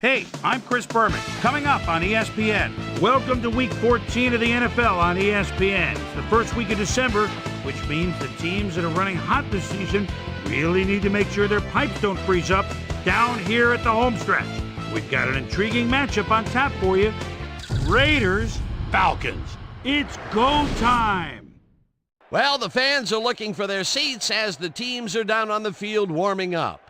Hey, I'm Chris Berman. Coming up on ESPN. Welcome to Week 14 of the NFL on ESPN. It's the first week of December, which means the teams that are running hot this season really need to make sure their pipes don't freeze up down here at the home stretch. We've got an intriguing matchup on tap for you. Raiders, Falcons. It's go time. Well, the fans are looking for their seats as the teams are down on the field warming up.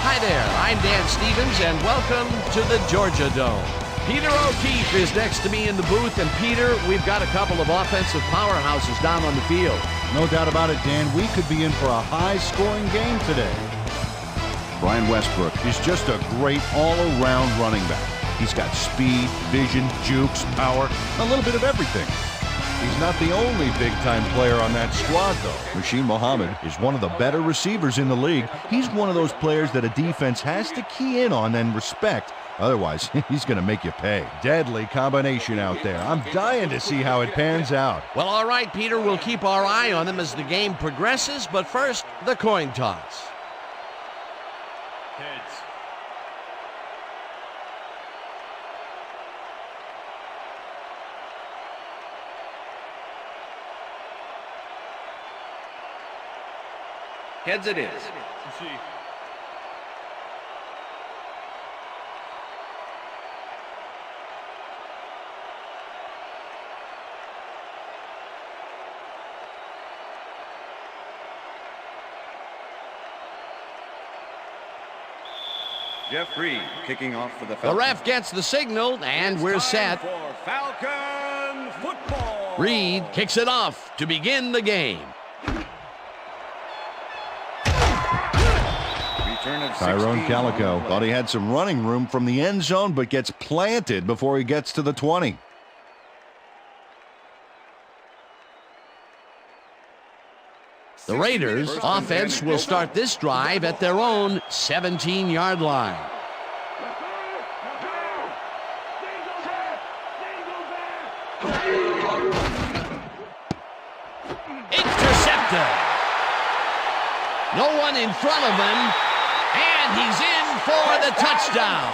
Hi there, I'm Dan Stevens, and welcome to the Georgia Dome. Peter O'Keefe is next to me in the booth, and Peter, we've got a couple of offensive powerhouses down on the field. No doubt about it, Dan. We could be in for a high-scoring game today. Brian Westbrook is just a great all-around running back. He's got speed, vision, jukes, power, a little bit of everything. He's not the only big-time player on that squad, though. Rasheed Muhammad is one of the better receivers in the league. He's one of those players that a defense has to key in on and respect. Otherwise, he's going to make you pay. Deadly combination out there. I'm dying to see how it pans out. Well, all right, Peter, we'll keep our eye on them as the game progresses, but first, the coin toss. Heads. Heads it is. Jeff Reed kicking off for the Falcons. The ref gets the signal, and we're set. For Falcon football. Reed kicks it off to begin the game. Tyrone Calico thought he had some running room from the end zone, but gets planted before he gets to the 20. The Raiders' offense will start this drive at their own 17-yard line. Intercepted. No one in front of him, and he's in for the touchdown.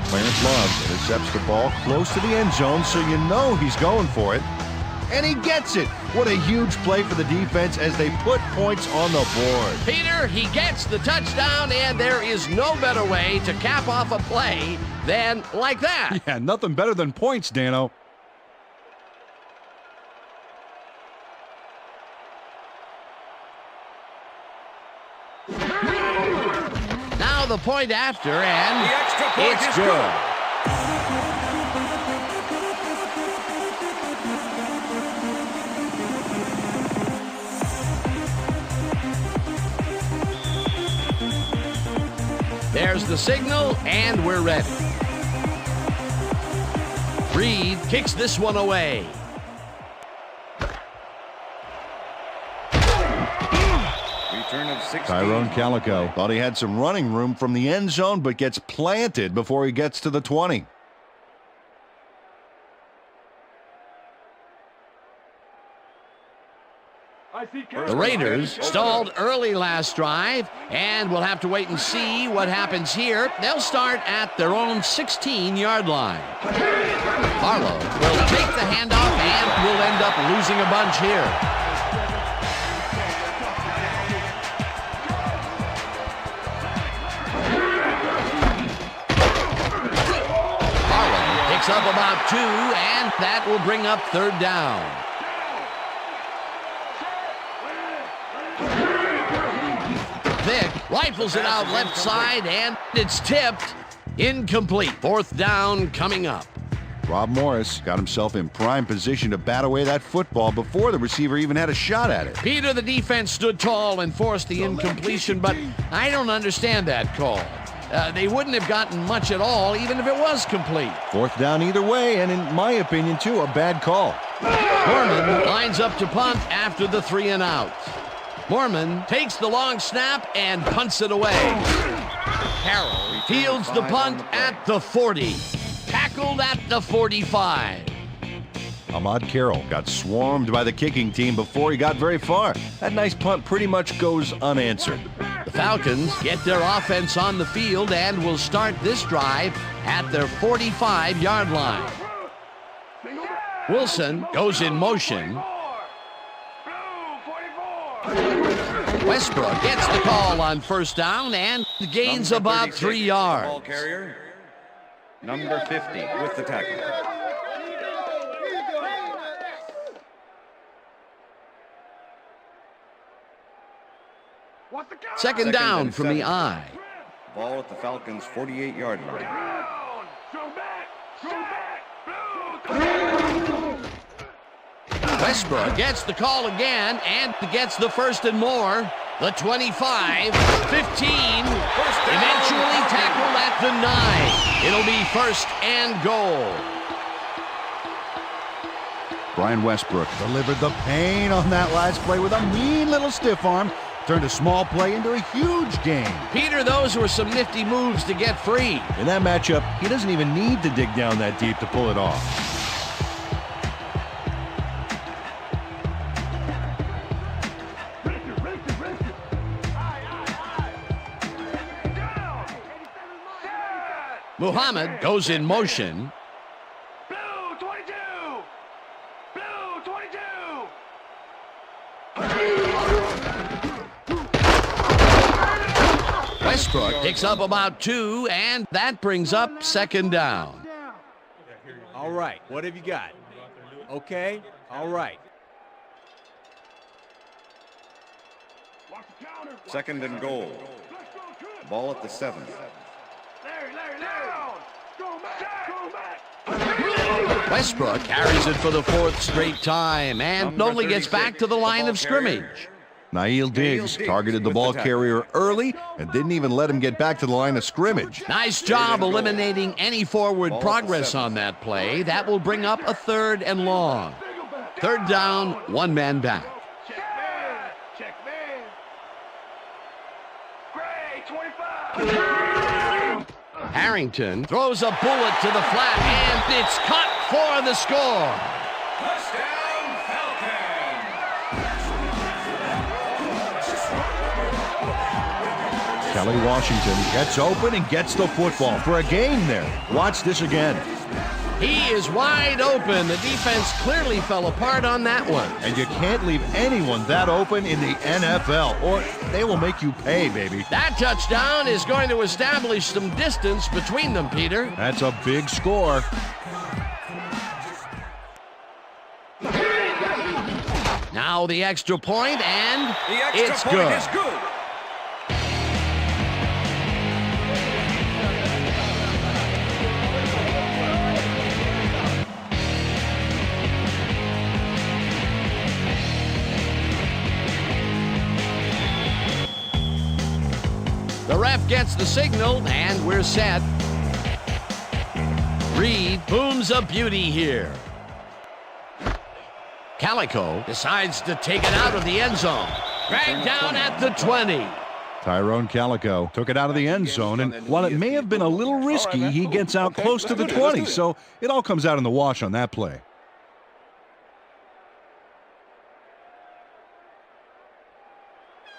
Clarence Love intercepts the ball close to the end zone, so you know he's going for it. And he gets it. What a huge play for the defense as they put points on the board. Peter, he gets the touchdown, and there is no better way to cap off a play than like that. Yeah, nothing better than points, Dano. Now the point after, and The extra point it's is good. There's the signal, and we're ready. Reed kicks this one away. Return of 16. Tyrone Calico thought he had some running room from the end zone, but gets planted before he gets to the 20. The Raiders stalled early last drive, and we'll have to wait and see what happens here. They'll start at their own 16-yard line. Harlow will take the handoff and will end up losing a bunch here. Harlow picks up about 2, and that will bring up third down. Vick rifles it out left side, and it's tipped. Incomplete. Fourth down coming up. Rob Morris got himself in prime position to bat away that football before the receiver even had a shot at it. Peter, the defense stood tall and forced the incompletion, but I don't understand that call. They wouldn't have gotten much at all, even if it was complete. Fourth down either way, and in my opinion, too, a bad call. Mormon lines up to punt after the 3 and out. Mormon takes the long snap and punts it away. Carroll fields the punt at the 40. tackled at the 45. Ahmad Carroll got swarmed by the kicking team before he got very far. That nice punt pretty much goes unanswered. The Falcons get their offense on the field and will start this drive at their 45-yard line. Wilson goes in motion. Westbrook gets the call on first down and gains about 3 yards. Ball carrier, number 50 with the tackle. Second down from the I. Ball at the Falcons' 48-yard line. Westbrook gets the call again and gets the first and more. The 25, 15, eventually tackled at the 9. It'll be first and goal. Brian Westbrook delivered the pain on that last play with a mean little stiff arm. Turned a small play into a huge gain. Peter, those were some nifty moves to get free. In that matchup, he doesn't even need to dig down that deep to pull it off. Muhammad goes in motion. Westbrook picks up about 2, and that brings up second down. All right, what have you got? Okay, all right. Second and goal. Ball at the 7. Westbrook carries it for the 4th straight time and only gets back to the line of scrimmage. Nail Diggs targeted the ball carrier early and didn't even let him get back to the line of scrimmage. Nice job eliminating any forward progress on that play. That will bring up a 3rd and long. 3rd down, 1 man back. Harrington throws a bullet to the flat, and it's caught for the score. Touchdown, Falcons! Kelly Washington gets open and gets the football for a gain there. Watch this again. He is wide open. The defense clearly fell apart on that one. And you can't leave anyone that open in the NFL, or they will make you pay, baby. That touchdown is going to establish some distance between them, Peter. That's a big score. Now the extra point, and The extra it's point good. is good. The ref gets the signal, and we're set. Reed booms a beauty here. Calico decides to take it out of the end zone. Dragged down at the 20. Tyrone Calico took it out of the end zone, and while it may have been a little risky, he gets out close to the 20, so it all comes out in the wash on that play.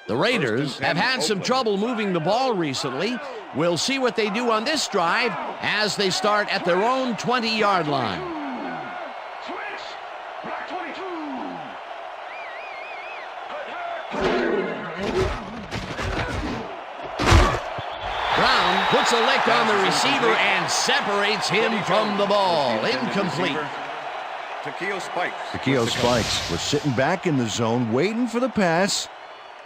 The Raiders have had some trouble moving the ball recently. We'll see what they do on this drive as they start at their own 20-yard line. Brown puts a lick on the receiver and separates him from the ball. Incomplete. Takeo Spikes. Takeo Spikes was sitting back in the zone waiting for the pass,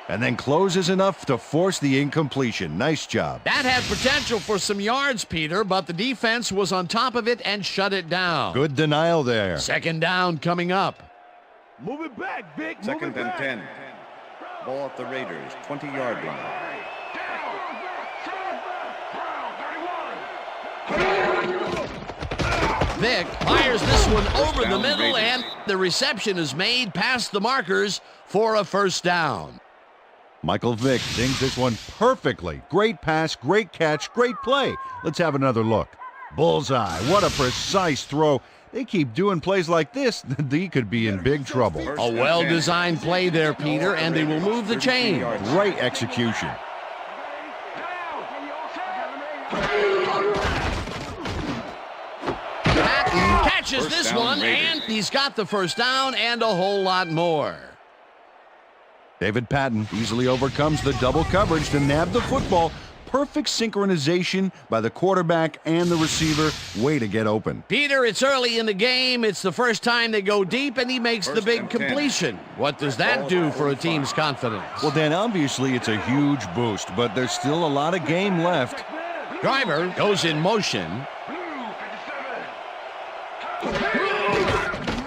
and then closes enough to force the incompletion. Nice job. That had potential for some yards, Peter, but the defense was on top of it and shut it down. Good denial there. Second down coming up. Move it back, Vic. Second and 10. Ball at the Raiders' 20-yard line. Vic fires this one over the middle, and the reception is made past the markers for a first down. Michael Vick dings this one perfectly. Great pass, great catch, great play. Let's have another look. Bullseye. What a precise throw. They keep doing plays like this, they could be in big trouble. A well-designed play there, Peter, and they will move the chain. Great execution. Patton catches this one, and he's got the first down and a whole lot more. David Patton easily overcomes the double coverage to nab the football. Perfect synchronization by the quarterback and the receiver. Way to get open. Peter, it's early in the game. It's the first time they go deep, and he makes the big completion. What does that do for a team's confidence? Well, Dan, obviously it's a huge boost, but there's still a lot of game left. Driver goes in motion.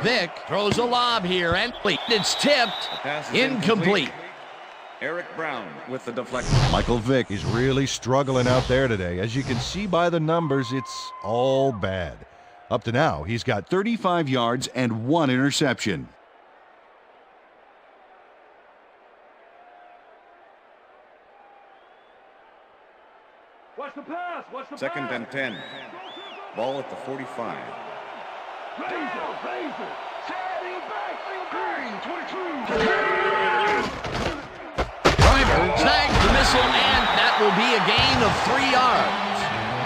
Vick throws a lob here, and it's tipped. Incomplete. Eric Brown with the deflection. Michael Vick is really struggling out there today. As you can see by the numbers, it's all bad. Up to now, he's got 35 yards and 1 interception. Watch the pass. Second and 10. Ball at the 45. Driver snags the missile, and that will be a gain of 3 yards.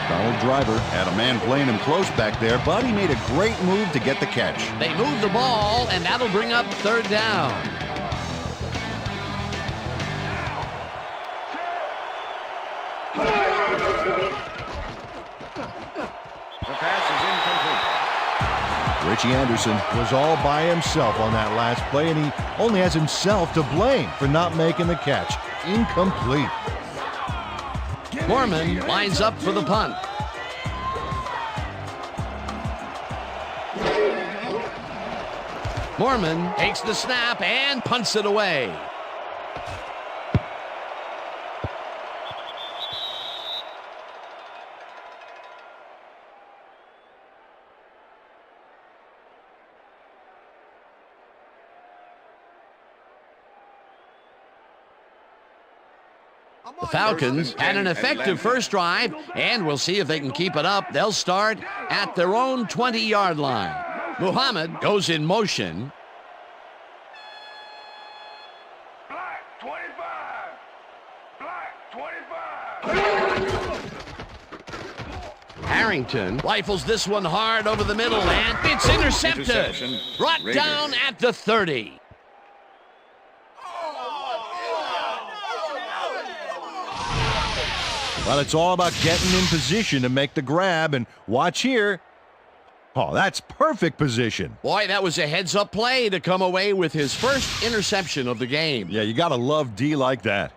Donald Driver had a man playing him close back there, but he made a great move to get the catch. They move the ball, and that'll bring up 3rd down. The pass is incomplete. Richie Anderson was all by himself on that last play, and he only has himself to blame for not making the catch. Incomplete. Mormon lines up for the punt. Mormon takes the snap and punts it away. The Falcons had an effective first drive, and we'll see if they can keep it up. They'll start at their own 20-yard line. Muhammad goes in motion. Black 25. Harrington rifles this one hard over the middle, and it's intercepted. Brought down at the 30. Well, it's all about getting in position to make the grab, and watch here. Oh, that's perfect position. Boy, that was a heads-up play to come away with his first interception of the game. Yeah, you got to love D like that.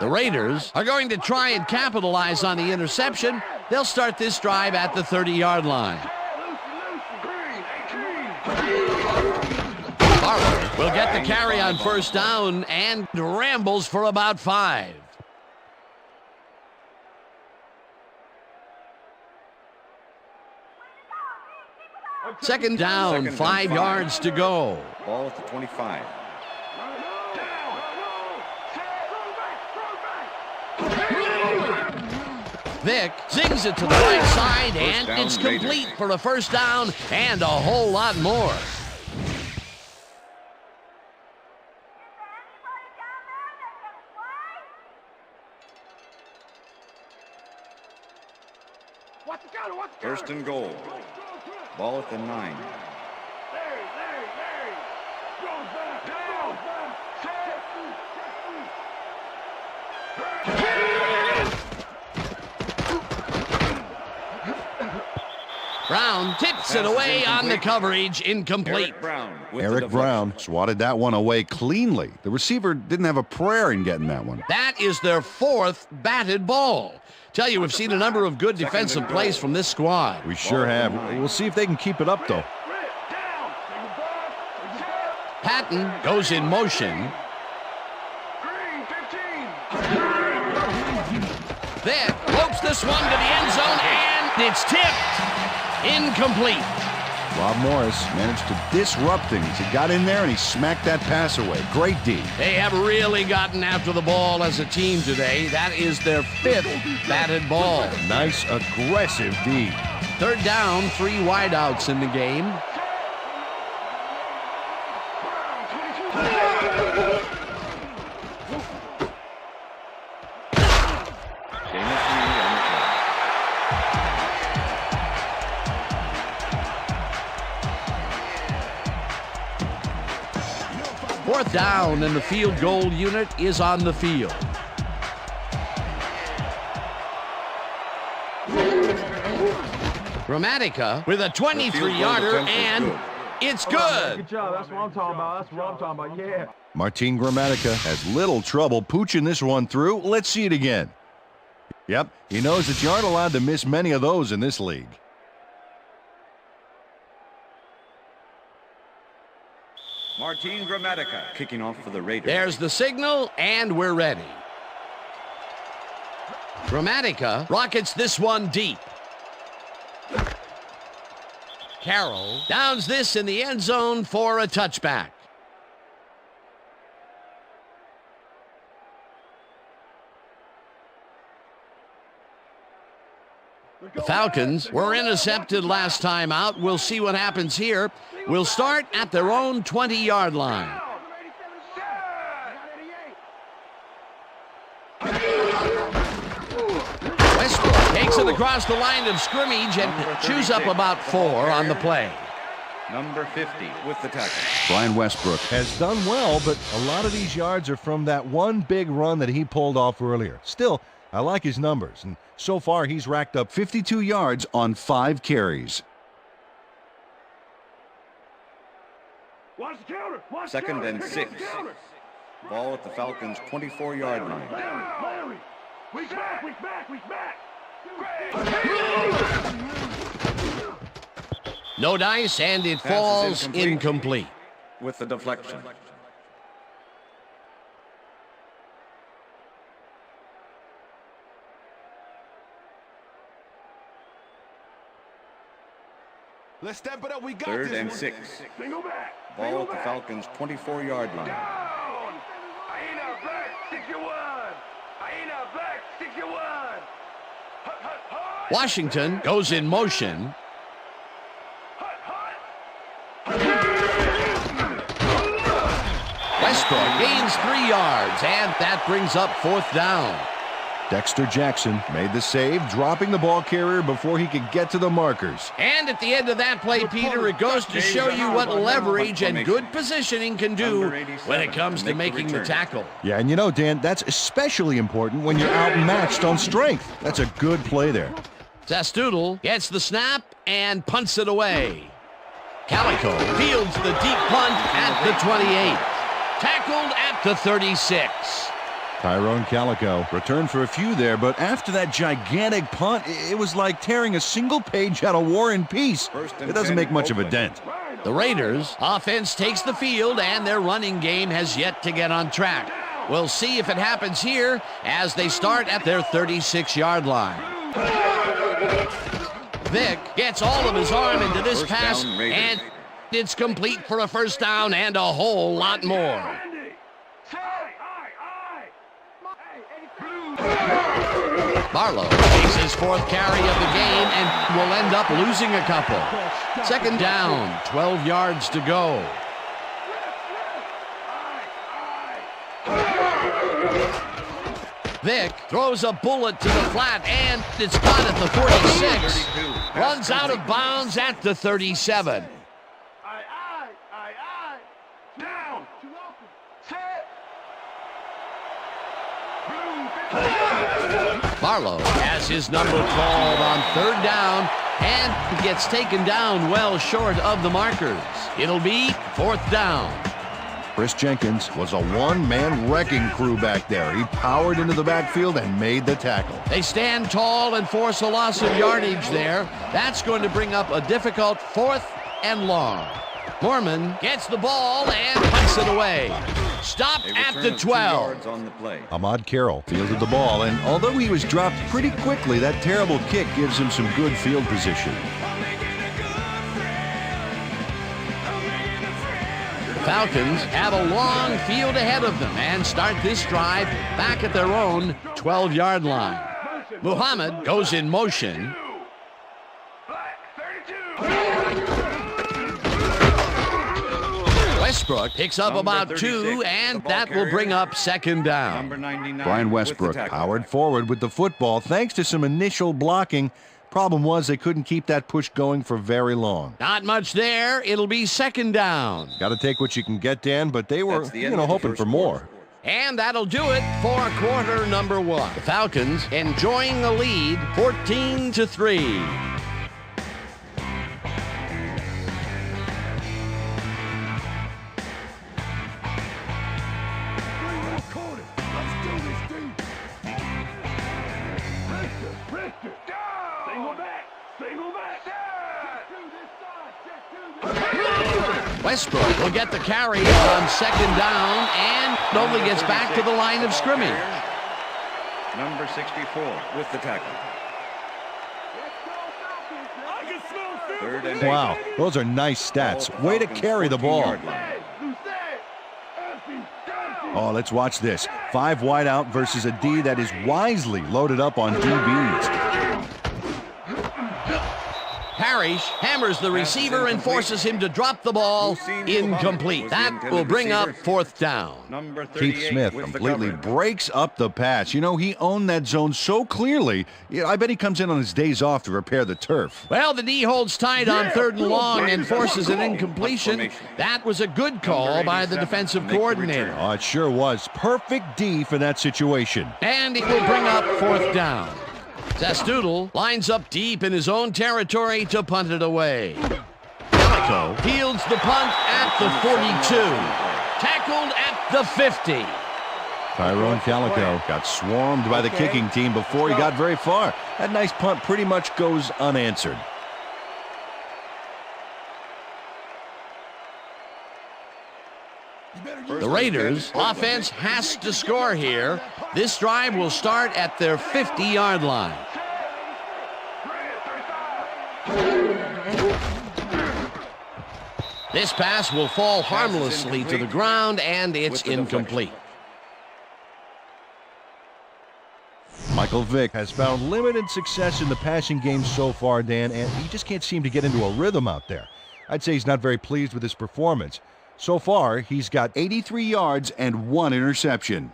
The Raiders are going to try and capitalize on the interception. They'll start this drive at the 30-yard line. Barlow will get the carry on first down and rambles for about 5. Second down, 5 yards to go. Ball at the 25. Vick zings it to the right side, and it's complete for a first down and a whole lot more. First and goal. Ball at the 9. Brown tips it away on the coverage, incomplete. Eric Brown swatted that one away cleanly. The receiver didn't have a prayer in getting that one. That is their 4th batted ball. Tell you, we've seen a number of good defensive plays from this squad. We sure have. We'll see if they can keep it up, though. Patton goes in motion. Vick ropes this one to the end zone, and it's tipped. Incomplete. Rob Morris managed to disrupt things. He got in there and he smacked that pass away. Great D. They have really gotten after the ball as a team today. That is their 5th batted ball. Nice, aggressive D. 3rd down, 3 wideouts in the game. Fourth down, and the field goal unit is on the field. Gramatica with a 23-yarder, and it's good. Good job. That's what I'm talking about. That's what I'm talking about. Yeah. Martin Gramatica has little trouble pooching this one through. Let's see it again. Yep, he knows that you aren't allowed to miss many of those in this league. Martin Gramatica kicking off for the Raiders. There's the signal, and we're ready. Gramatica rockets this one deep. Carroll downs this in the end zone for a touchback. The Falcons were intercepted last time out. We'll see what happens here. We'll start at their own 20-yard line. Westbrook takes it across the line of scrimmage and chews up about 4 on the play. Number 50 with the tackle. Brian Westbrook has done well, but a lot of these yards are from that one big run that he pulled off earlier. Still, I like his numbers, and so far he's racked up 52 yards on 5 carries. Watch the counter. Watch the 2nd counter. and 6. Ball at the Falcons' 24-yard line. Larry. We's back. We's back. We's back. No dice, and it Pass is falls incomplete. incomplete. With the deflection. Let's step it up. We got 3rd this and one. 6. Single back. Ball at the Falcons' 24-yard line. Aina back. 61. Aina back. 61. Washington goes in motion. Westbrook gains 3 yards, and that brings up 4th down. Dexter Jackson made the save, dropping the ball carrier before he could get to the markers. And at the end of that play, Peter, it goes to show you what leverage and good positioning can do when it comes to making the tackle. Yeah, and you know, Dan, that's especially important when you're outmatched on strength. That's a good play there. Sastoodle gets the snap and punts it away. Calico fields the deep punt at the 28. Tackled at the 36. Tyrone Calico returned for a few there, but after that gigantic punt, it was like tearing a single page out of War and Peace. It doesn't make much of a dent. The Raiders' offense takes the field, and their running game has yet to get on track. We'll see if it happens here as they start at their 36-yard line. Vick gets all of his arm into this pass, and it's complete for a 1st down and a whole lot more. Barlow takes his 4th carry of the game and will end up losing a couple. 2nd down, 12 yards to go. Vick throws a bullet to the flat, and it's caught at the 46. Runs out of bounds at the 37. Down. Barlow has his number called on 3rd down and gets taken down well short of the markers. It'll be 4th down. Chris Jenkins was a one-man wrecking crew back there. He powered into the backfield and made the tackle. They stand tall and force a loss of yardage there. That's going to bring up a difficult 4th and long. Mormon gets the ball and punts it away. Stopped at the 12. On the play. Ahmad Carroll fielded the ball, and although he was dropped pretty quickly, that terrible kick gives him some good field position. Falcons have a long field ahead of them and start this drive back at their own 12-yard line. Muhammad goes in motion. Westbrook picks up about 2, and that will bring up second down. Number 99. Brian Westbrook powered forward with the football thanks to some initial blocking. Problem was they couldn't keep that push going for very long. Not much there. It'll be second down. Got to take what you can get, Dan, but they were, hoping for more. And that'll do it for quarter number 1. The Falcons enjoying the lead 14-3. Westbrook will get the carry on second down and only gets back to the line of scrimmage. Number 64 with the tackle. Third and 8. Wow, those are nice stats. Way to carry the ball. Oh, let's watch this. 5 wide out versus a D that is wisely loaded up on DBs. Parrish hammers the receiver and forces him to drop the ball. Incomplete. That will bring up fourth down. Number Keith Smith completely breaks up the pass. You know, he owned that zone so clearly. I bet he comes in on his days off to repair the turf. Well, the D holds tight on third and long and forces an incompletion. That was a good call by the defensive coordinator. Oh, it sure was. Perfect D for that situation. And it will bring up fourth down. Zastoodle lines up deep in his own territory to punt it away. Calico fields the punt at the 42. Tackled at the 50. Tyrone Calico got swarmed by the kicking team before he got very far. That nice punt pretty much goes unanswered. The Raiders' offense has to score here. This drive will start at their 50-yard line. This pass will fall harmlessly to the ground, and it's incomplete. Michael Vick has found limited success in the passing game so far, Dan, and he just can't seem to get into a rhythm out there. I'd say he's not very pleased with his performance. So far, he's got 83 yards and 1 interception.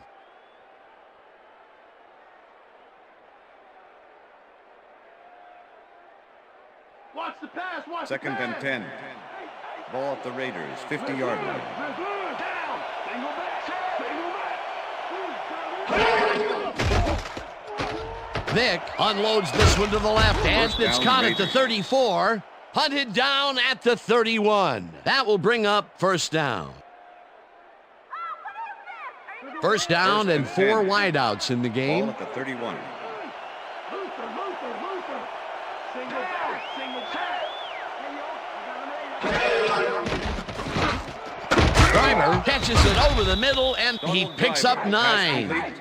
Watch the pass, watch Second the pass. and 10. Ball at the Raiders, 50-yard line. Down. Single back. Vick unloads this one to the left, and it's caught at the 34. Hunted down at the 31. That will bring up first down. First down and 4 wideouts in the game. Ball at the 31. Single back, single back. Driver catches it over the middle, and he picks up 9.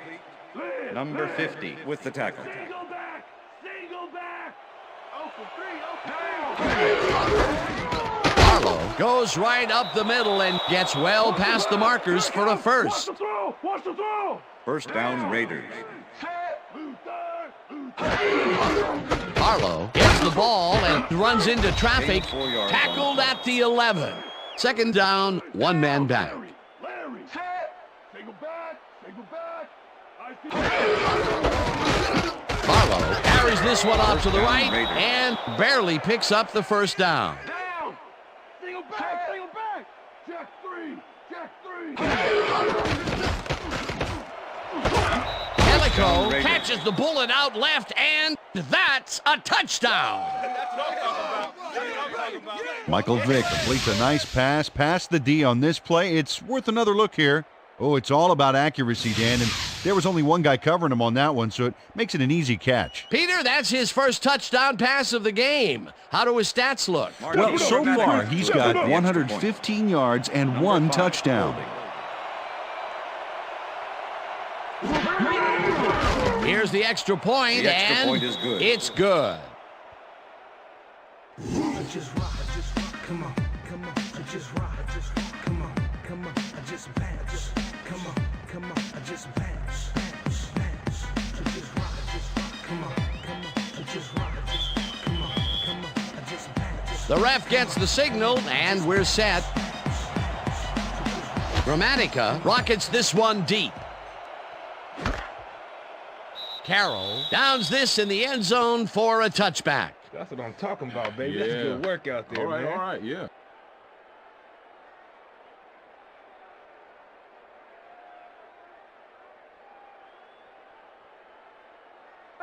Number 50 with the tackle. Single back, single back. 0 for 3, 0 Barlow goes right up the middle and gets well past the markers for a first. Watch the throw, watch the throw. First down, Raiders. Barlow gets the ball and runs into traffic. Tackled at the 11. Second down, 1 man back. Larry, single back, single back. Barlow carries this one off to the right and barely picks up the first down. Down. Single back, single back. Check 3, check 3. Calico catches the bullet out left, and that's a touchdown. Michael Vick completes a nice pass past the D on this play. It's worth another look here. Oh, it's all about accuracy, Dan, and there was only one guy covering him on that one, so it makes it an easy catch. Peter, that's his first touchdown pass of the game. How do his stats look? Well, so far, he's got 115 yards and 1 touchdown. Here's the extra point, The extra and point is good. It's good. just bounce. Come on, come on, I just bounce. Bounce, bounce. I just rock. Come on, come on, I just rock. Come on, come on, I just bounce. The ref gets the signal, and we're set. Gramatica rockets this one deep. Carroll downs this in the end zone for a touchback. That's what I'm talking about, baby. That's good work out there, man. All right, yeah.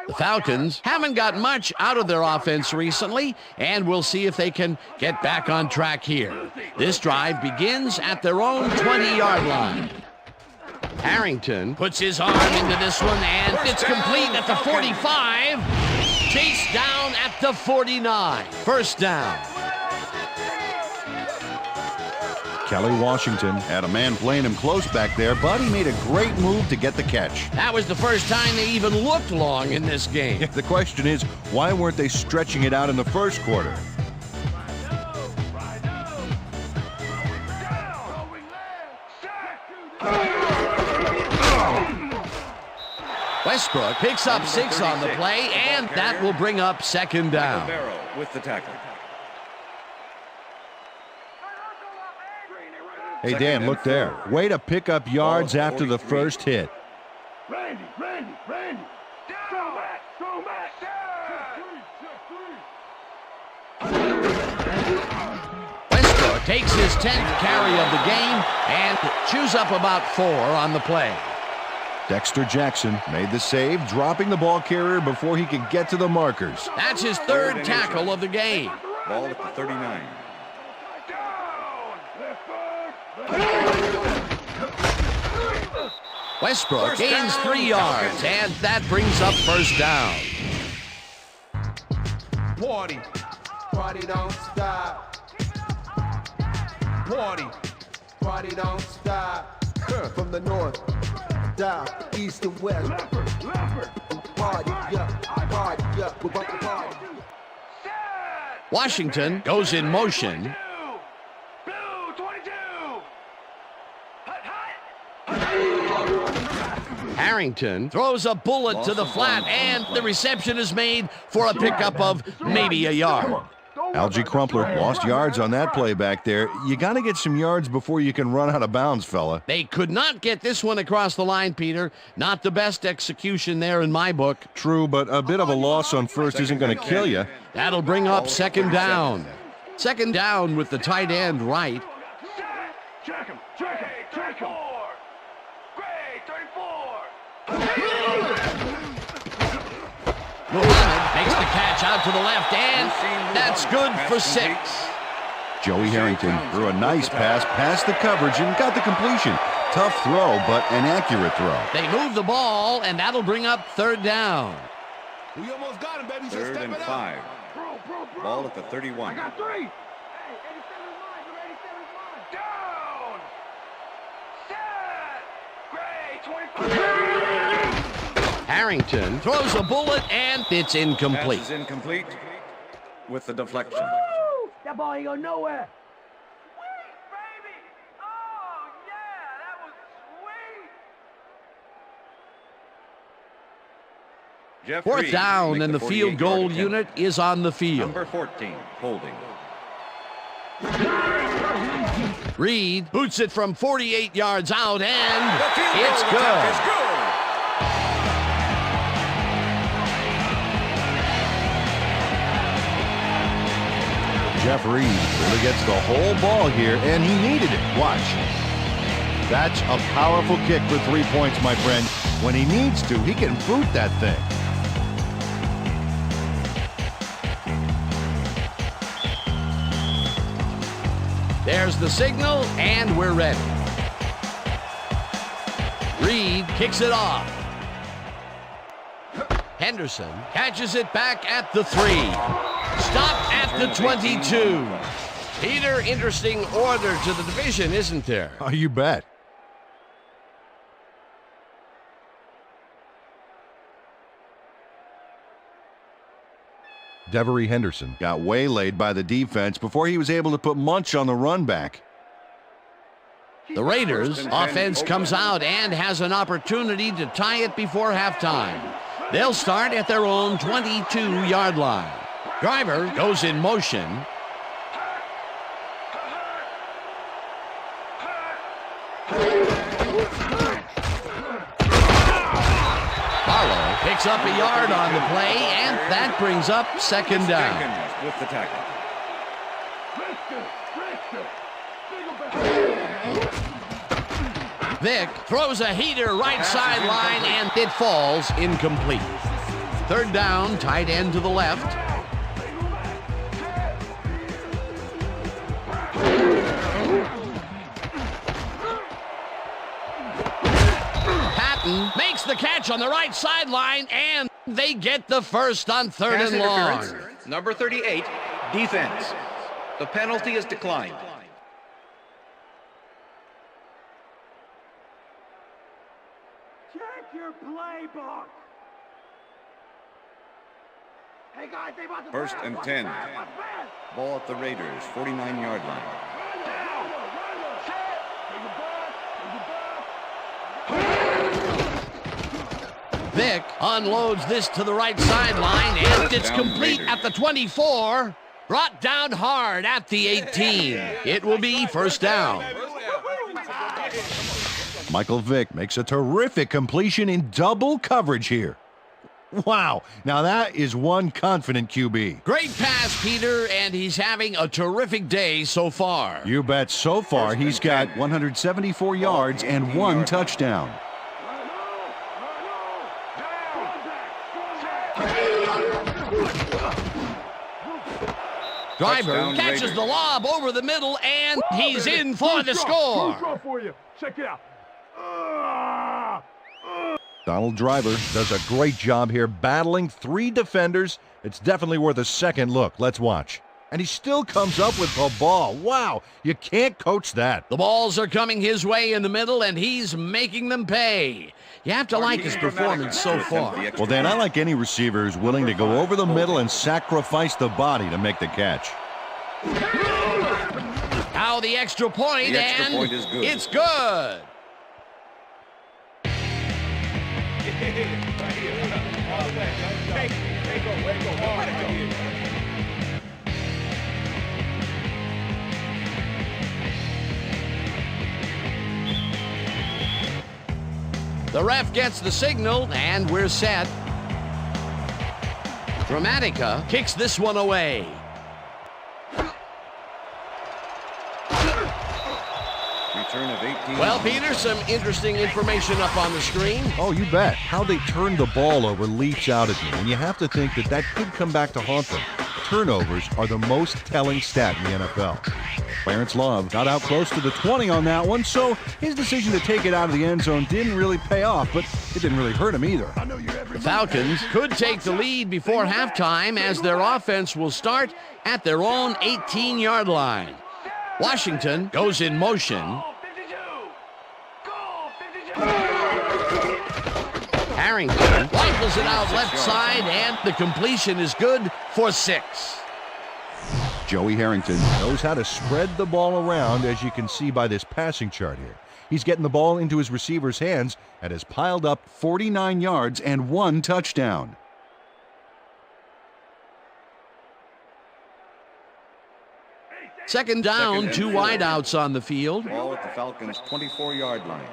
The Falcons haven't got much out of their offense recently, and we'll see if they can get back on track here. This drive begins at their own 20-yard line. Harrington puts his arm into this one, and it's complete at the 45. Chased down at the 49. First down. Kelly Washington had a man playing him close back there, but he made a great move to get the catch. That was the first time they even looked long in this game. The question is, why weren't they stretching it out in the first quarter? Westbrook picks up 6 on the play, and that will bring up second down. Barrow with the tackle. Hey, Dan, look there. Way to pick up yards after the first hit. Randy. Go back. Westbrook takes his 10th carry of the game and chews up about 4 on the play. Dexter Jackson made the save, dropping the ball carrier before he could get to the markers. That's his 3rd tackle of the game. Ball at the 39. Westbrook gains 3 yards, and that brings up first down. Party don't stop. Party don't stop. From the north, down, east and west. Party up, we're about to party. Washington goes in motion. Harrington throws a bullet to the flat, and the reception is made for a pickup of maybe a yard. Algie Crumpler lost yards on that play back there. You got to get some yards before you can run out of bounds, fella. They could not get this one across the line, Peter. Not the best execution there in my book. True, but a bit of a loss on first isn't going to kill you. That'll bring up second down. Second down with the tight end right. Check him. Muhammad makes the catch out to the left, and that's good for 6. Joey Harrington threw a nice pass past the coverage and got the completion. Tough throw, but an accurate throw. They move the ball, and that'll bring up third down. We almost got him, baby. 3rd and 5. Bro. Ball at the 31. I got 3. Down. Set. Great. 25. Harrington throws a bullet, and it's incomplete. Pass is incomplete with the deflection. That ball ain't going nowhere. Jeff 4th Reed down, make and the 48-yard field goal attempt. unit is on the field. Number 14, holding. Reed boots it from 48 yards out, and it's It's good. Jeff Reed really gets the whole ball here, and he needed it. Watch. That's a powerful kick for 3 points, my friend. When he needs to, he can boot that thing. There's the signal, and we're ready. Reed kicks it off. Henderson catches it back at the 3. Stopped at the 22. Peter, interesting order to the division, isn't there? Oh, you bet. Devery Henderson got waylaid by the defense before he was able to put Munch on the run back. The Raiders offense comes out and has an opportunity to tie it before halftime. They'll start at their own 22-yard line. Driver goes in motion. Barlow picks up a yard on the play, and that brings up second down. With the tackle. Vick throws a heater right sideline, and it falls incomplete. Third down, tight end to the left. Patton makes the catch on the right sideline, and they get the first on third and long. Number 38, defense. The penalty is declined. Check your playbook. Hey guys, they about to First pass. and Watch 10. pass, watch pass. Ball at the Raiders, 49-yard line. Vick unloads this to the right sideline, and it's complete at the 24. Brought down hard at the 18. It will be first down. Michael Vick makes a terrific completion in double coverage here. Wow, now that is one confident QB. Great pass, Peter, and he's having a terrific day so far. You bet. So far, he's got 174 yards and one touchdown. Driver Touchdown, catches Raiders. the lob over the middle, and he's in for the score. Draw for you. Check it out. Donald Driver does a great job here battling three defenders. It's definitely worth a second look. Let's watch. And he still comes up with the ball. Wow, you can't coach that. The balls are coming his way in the middle, and he's making them pay. You have to like his performance so far. Well, Dan, I like any receiver who's willing to go over the middle and sacrifice the body to make the catch. Now the extra point, The extra and point is good. it's good. The ref gets the signal, and we're set. Dramatica kicks this one away. Return of 18. Well, Peter, some interesting information up on the screen. Oh, you bet. How they turned the ball over leaps out at me, and you have to think that that could come back to haunt them. Turnovers are the most telling stat in the NFL. Clarence Love got out close to the 20 on that one, so his decision to take it out of the end zone didn't really pay off, but it didn't really hurt him either. The Falcons could take the lead before halftime, as their offense will start at their own 18-yard line. Washington goes in motion. Harrington rifles it out left side, and the completion is good for 6. Joey Harrington knows how to spread the ball around, as you can see by this passing chart here. He's getting the ball into his receiver's hands and has piled up 49 yards and one touchdown. Second down, two wideouts on the field. Ball at the Falcons' 24-yard line.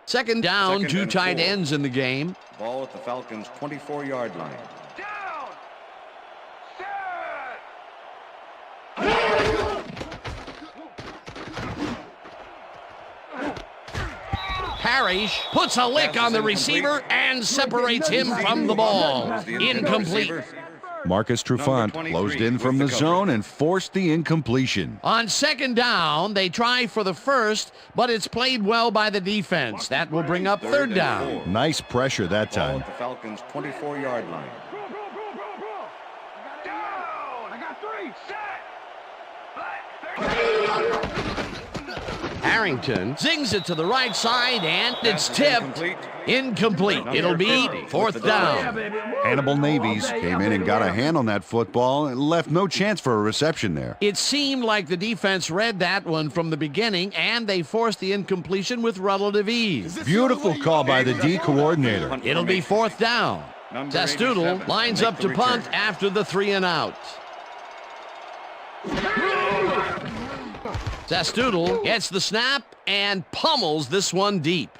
Second down, Second two and tight 4. ends in the game. Ball at the Falcons' 24-yard line. Down. Parrish puts a lick on the receiver and separates him from the ball. Incomplete. Marcus Trufant closed in from the zone and forced the incompletion. On second down, they try for the first, but it's played well by the defense. That will bring up third down. Nice pressure that Ball time. at the Falcons' 24-yard line. Down. I got 3. Set. Harrington zings it to the right side, and it's tipped. Incomplete. It'll be fourth down. Hannibal Navies came in and got a hand on that football and left no chance for a reception there. It seemed like the defense read that one from the beginning, and they forced the incompletion with relative ease. Beautiful call by the D coordinator. It'll be fourth down. Testoodle lines up to punt after the 3 and out. Testoodle gets the snap and pummels this one deep.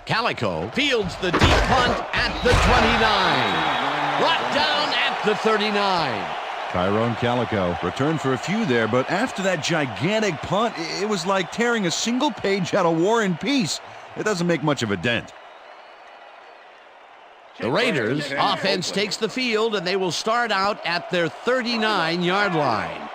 Calico fields the deep punt at the 29. Brought down at the 39. Tyrone Calico returned for a few there, but after that gigantic punt, it was like tearing a single page out of War and Peace. It doesn't make much of a dent. The Raiders offense takes the field, and they will start out at their 39-yard line.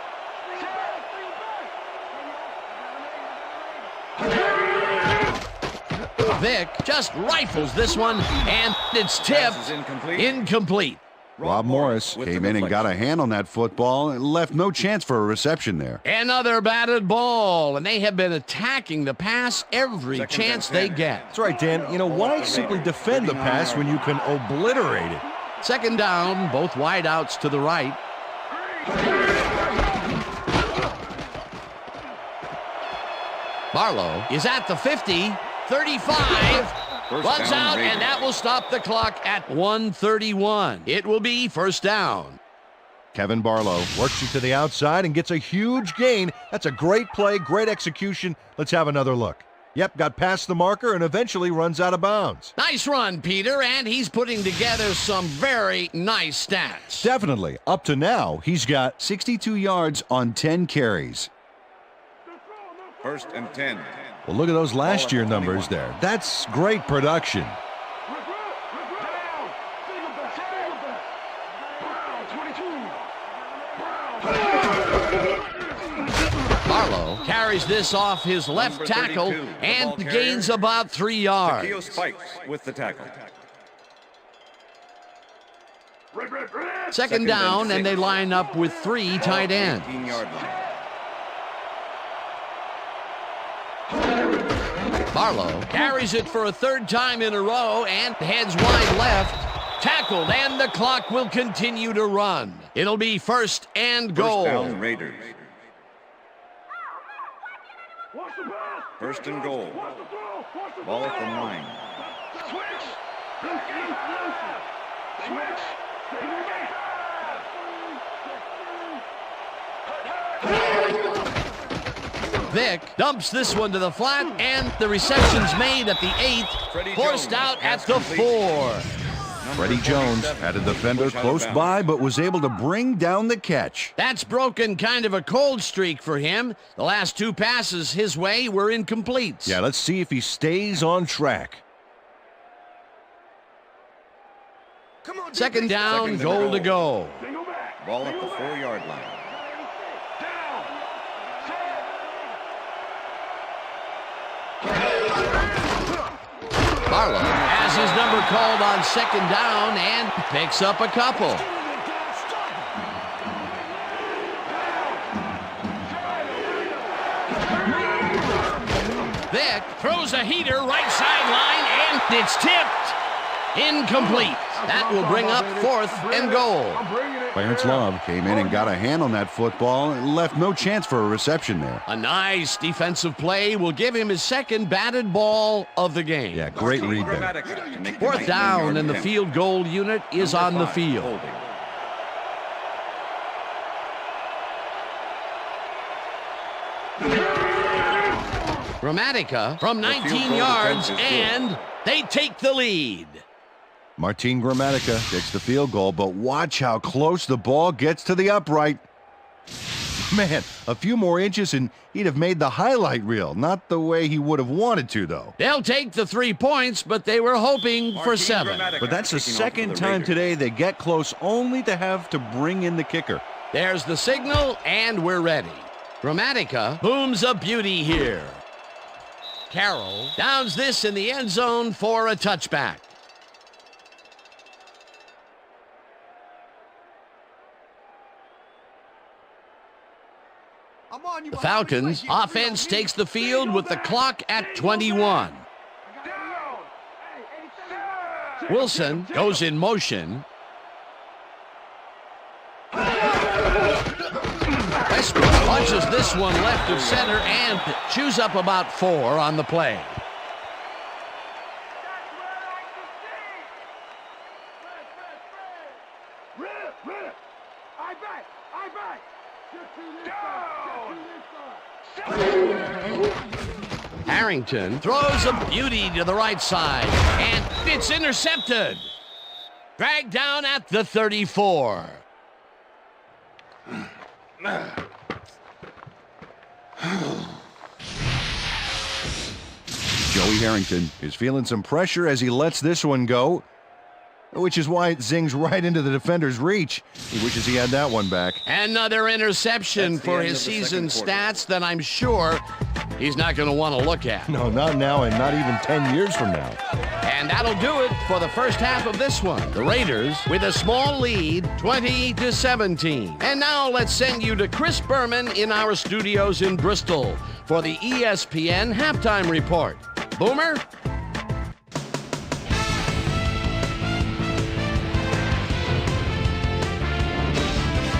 Vic just rifles this one, and it's tipped. Incomplete. Rob Morris came in and got a hand on that football and left no chance for a reception there. Another batted ball, and they have been attacking the pass every chance they get. That's right, Dan. You know, why simply defend the pass when you can obliterate it? Second down, both wideouts to the right. Barlow is at the 50, 35. Runs out, and that will stop the clock at 1:31. It will be first down. Kevin Barlow works it to the outside and gets a huge gain. That's a great play, great execution. Let's have another look. Yep, got past the marker and eventually runs out of bounds. Nice run, Peter, and he's putting together some very nice stats. Definitely. Up to now, he's got 62 yards on 10 carries. First and 10. Well, look at those last year numbers there. That's great production. Barlow carries this off his left tackle and gains about 3 yards. Keo spikes with the tackle. Second down, and they line up with 3 tight ends. 18-yard line. Barlow carries it for a third time in a row and heads wide left. Tackled, and the clock will continue to run. It'll be first and goal. First down, Raiders. First and goal. Ball at the 9. Vic dumps this one to the flat, and the reception's made at the 8, forced out at the 4. Freddie Jones had a defender close by, but was able to bring down the catch. That's broken kind of a cold streak for him. The last 2 passes his way were incomplete. Yeah, let's see if he stays on track. Second down, goal to go. Ball at the 4-yard line. Barlow has his number called on second down and picks up a couple. Vic throws a heater right sideline, and it's tipped. Incomplete. That will bring up 4th and goal. Clarence Love came in and got a hand on that football and left no chance for a reception there. A nice defensive play will give him his second batted ball of the game. Yeah, great read there. 4th down, and the field goal unit is on the field. Gramatica from 19 yards, and they take the lead. Martin Gramatica gets the field goal, but watch how close the ball gets to the upright. Man, a few more inches and he'd have made the highlight reel. Not the way he would have wanted to, though. They'll take the 3 points, but they were hoping for 7. But that's the second time today they get close only to have to bring in the kicker. There's the signal, and we're ready. Gramatica booms a beauty here. Carroll downs this in the end zone for a touchback. The Falcons offense takes the field with the clock at 21. Wilson goes in motion. Westbrook punches this one left of center and chews up about 4 on the play. Harrington throws a beauty to the right side, and it's intercepted. Dragged down at the 34. Joey Harrington is feeling some pressure as he lets this one go, which is why it zings right into the defender's reach. He wishes he had that one back. Another interception for his season stats that I'm sure he's not going to want to look at. No, not now, and not even 10 years from now. And that'll do it for the first half of this one. The Raiders with a small lead, 20-17. And now let's send you to Chris Berman in our studios in Bristol for the ESPN halftime report. Boomer?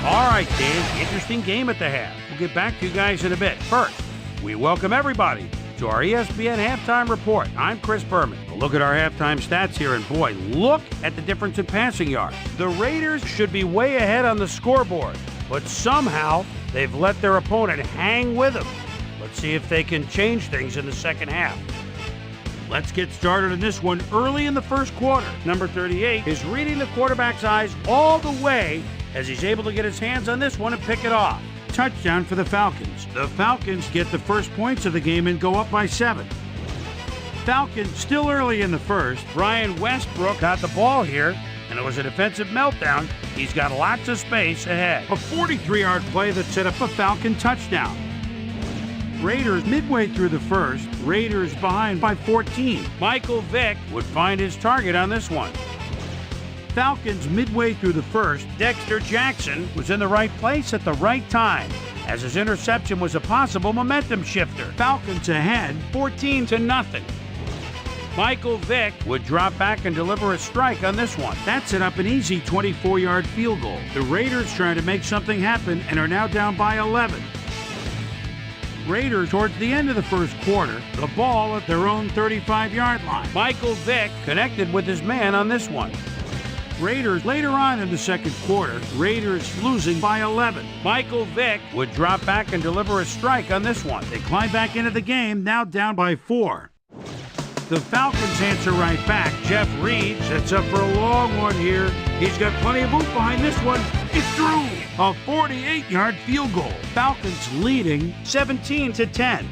All right, Dan, interesting game at the half. We'll get back to you guys in a bit. First, we welcome everybody to our ESPN halftime report. I'm Chris Berman. A look at our halftime stats here, and boy, look at the difference in passing yards. The Raiders should be way ahead on the scoreboard, but somehow they've let their opponent hang with them. Let's see if they can change things in the second half. Let's get started in this one early in the first quarter. Number 38 is reading the quarterback's eyes all the way as he's able to get his hands on this one and pick it off. Touchdown for the Falcons. The Falcons get the first points of the game and go up by 7. Falcons still early in the first. Brian Westbrook got the ball here, and it was a defensive meltdown. He's got lots of space ahead. A 43-yard play that set up a Falcon touchdown. Raiders midway through the first. Raiders behind by 14. Michael Vick would find his target on this one. Falcons midway through the first. Dexter Jackson was in the right place at the right time, as his interception was a possible momentum shifter. Falcons ahead 14-0. Michael Vick would drop back and deliver a strike on this one. That set up an easy 24-yard field goal. The Raiders trying to make something happen and are now down by 11. Raiders towards the end of the first quarter, the ball at their own 35-yard line. Michael Vick connected with his man on this one. Raiders later on in the second quarter, Raiders losing by 11. Michael Vick would drop back and deliver a strike on this one. They climb back into the game, now down by 4. The Falcons answer right back. Jeff Reed sets up for a long one here. He's got plenty of oomph behind this one. It's through. A 48-yard field goal. Falcons leading 17-10.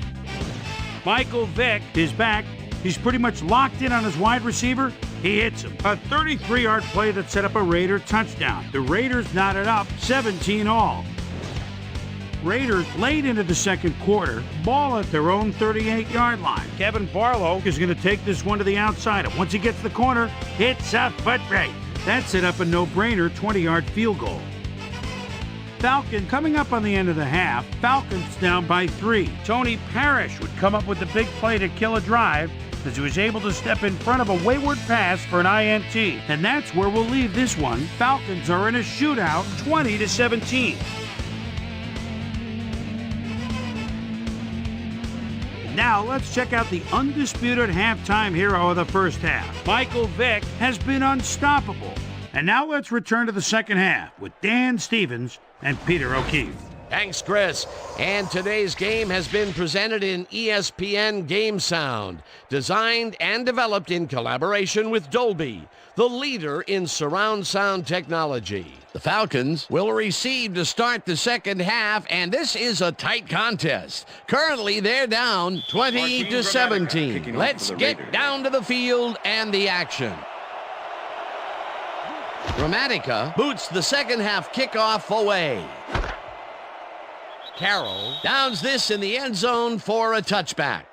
Michael Vick is back. He's pretty much locked in on his wide receiver. He hits him. A 33-yard play that set up a Raider touchdown. The Raiders knotted up 17-all. Raiders late into the second quarter, ball at their own 38-yard line. Kevin Barlow is going to take this one to the outside. And once he gets the corner, hits a foot race. That set up a no-brainer 20-yard field goal. Falcon coming up on the end of the half. Falcons down by 3. Tony Parrish would come up with the big play to kill a drive as he was able to step in front of a wayward pass for an INT. And that's where we'll leave this one. Falcons are in a shootout, 20-17. Now let's check out the undisputed halftime hero of the first half. Michael Vick has been unstoppable. And now let's return to the second half with Dan Stevens and Peter O'Keefe. Thanks, Chris. And today's game has been presented in ESPN Game Sound, designed and developed in collaboration with Dolby, the leader in surround sound technology. The Falcons will receive to start the second half, and this is a tight contest. Currently, they're down 20-17. Let's get down to the field and the action. Gramatica boots the second half kickoff away. Carroll downs this in the end zone for a touchback.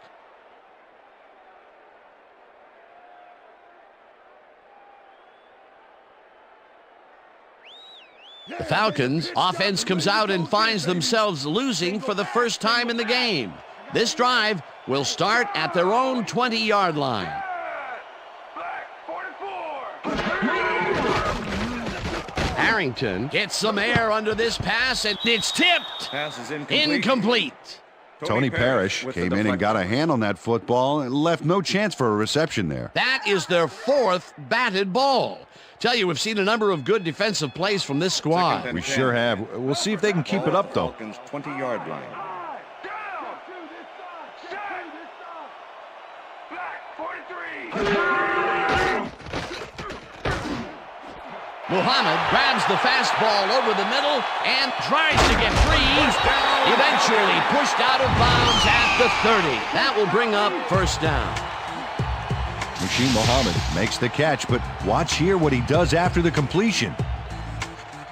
The Falcons offense comes out and finds themselves losing for the first time in the game. This drive will start at their own 20-yard line. Harrington gets some air under this pass, and it's tipped. Pass is Incomplete. Tony Parrish came in and got a hand on that football and left no chance for a reception there. That is their fourth batted ball. Tell you, we've seen a number of good defensive plays from this squad. We sure have. We'll see if they can keep it up, though. Falcons 20-yard line. Muhammad grabs the fastball over the middle and tries to get free. Eventually pushed out of bounds at the 30. That will bring up first down. Machine Muhammad makes the catch, but watch here what he does after the completion.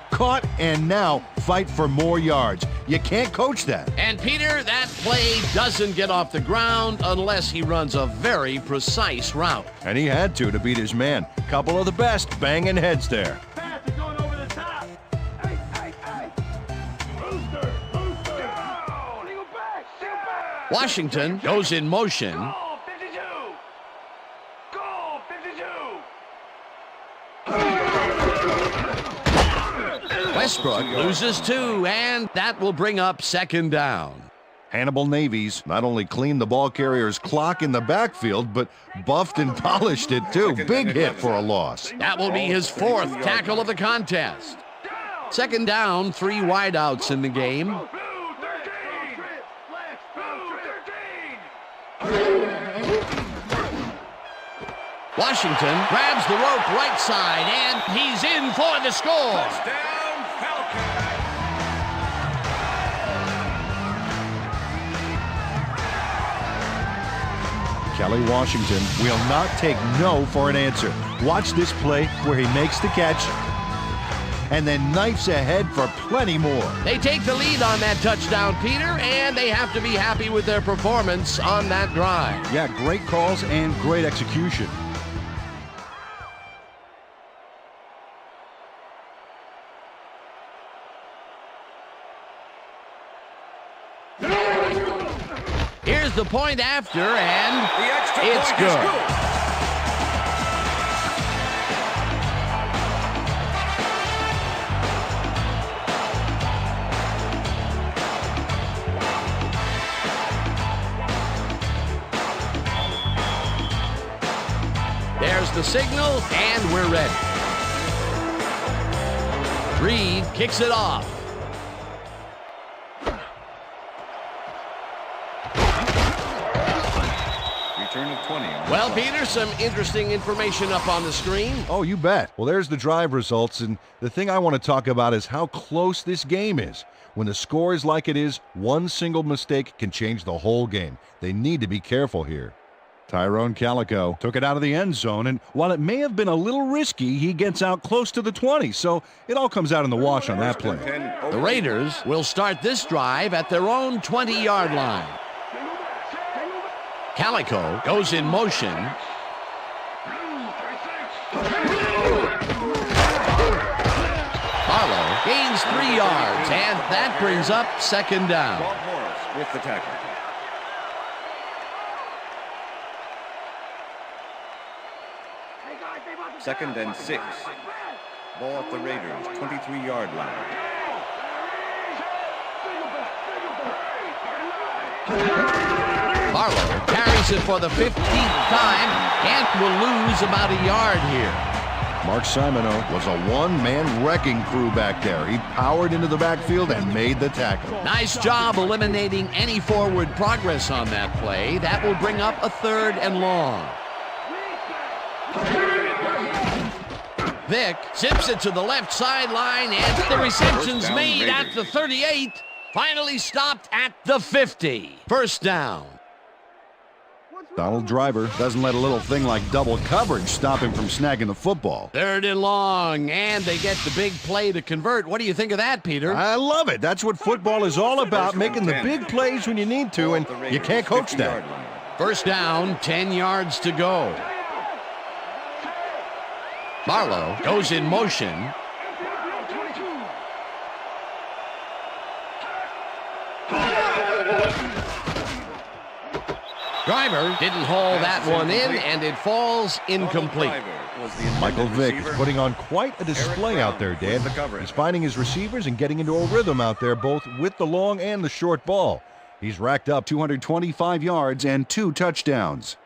Caught and now fight for more yards. You can't coach that. And Peter, that play doesn't get off the ground unless he runs a very precise route. And he had to beat his man. Couple of the best banging heads there. Pass is going over the top. Hey. Booster. Single back. Washington goes in motion. Goal 52. Goal 52. Westbrook loses 2, and that will bring up second down. Hannibal Navies not only cleaned the ball carrier's clock in the backfield, but buffed and polished it too. Big hit for a loss. That will be his 4th tackle of the contest. Second down, 3 wideouts in the game. Blue 13. Washington grabs the rope right side, and he's in for the score. Kelly Washington will not take no for an answer. Watch this play where he makes the catch and then knifes ahead for plenty more. They take the lead on that touchdown, Peter, and they have to be happy with their performance on that drive. Yeah, great calls and great execution. Here's the point after, and it's good. There's the signal, and we're ready. Reed kicks it off. Return of 20. Well, Peter, some interesting information up on the screen. Oh, you bet. Well, there's the drive results, and the thing I want to talk about is how close this game is. When the score is like it is, one single mistake can change the whole game. They need to be careful here. Tyrone Calico took it out of the end zone, and while it may have been a little risky, he gets out close to the 20, so it all comes out in the wash on that play. The Raiders will start this drive at their own 20-yard line. Calico goes in motion. Barlow gains 3 yards, and that brings up second down. Bob Morris with the tackle. Second and 6. Ball at the Raiders' 23-yard line. Barlow carries it for the 15th time and will lose about a yard here. Mark Simoneau was a one-man wrecking crew back there. He powered into the backfield and made the tackle. Nice job eliminating any forward progress on that play. That will bring up a 3rd and long. Vick zips it to the left sideline, and the reception's made at the 38. Finally stopped at the 50. First down. Donald Driver doesn't let a little thing like double coverage stop him from snagging the football. 3rd and long, and they get the big play to convert. What do you think of that, Peter? I love it. That's what football is all about, making the big plays when you need to, and you can't coach that. First down, 10 yards to go. Barlow goes in motion. Driver didn't haul that one in, and it falls incomplete. Michael Vick is putting on quite a display out there, Dan. He's finding his receivers and getting into a rhythm out there, both with the long and the short ball. He's racked up 225 yards and 2 touchdowns.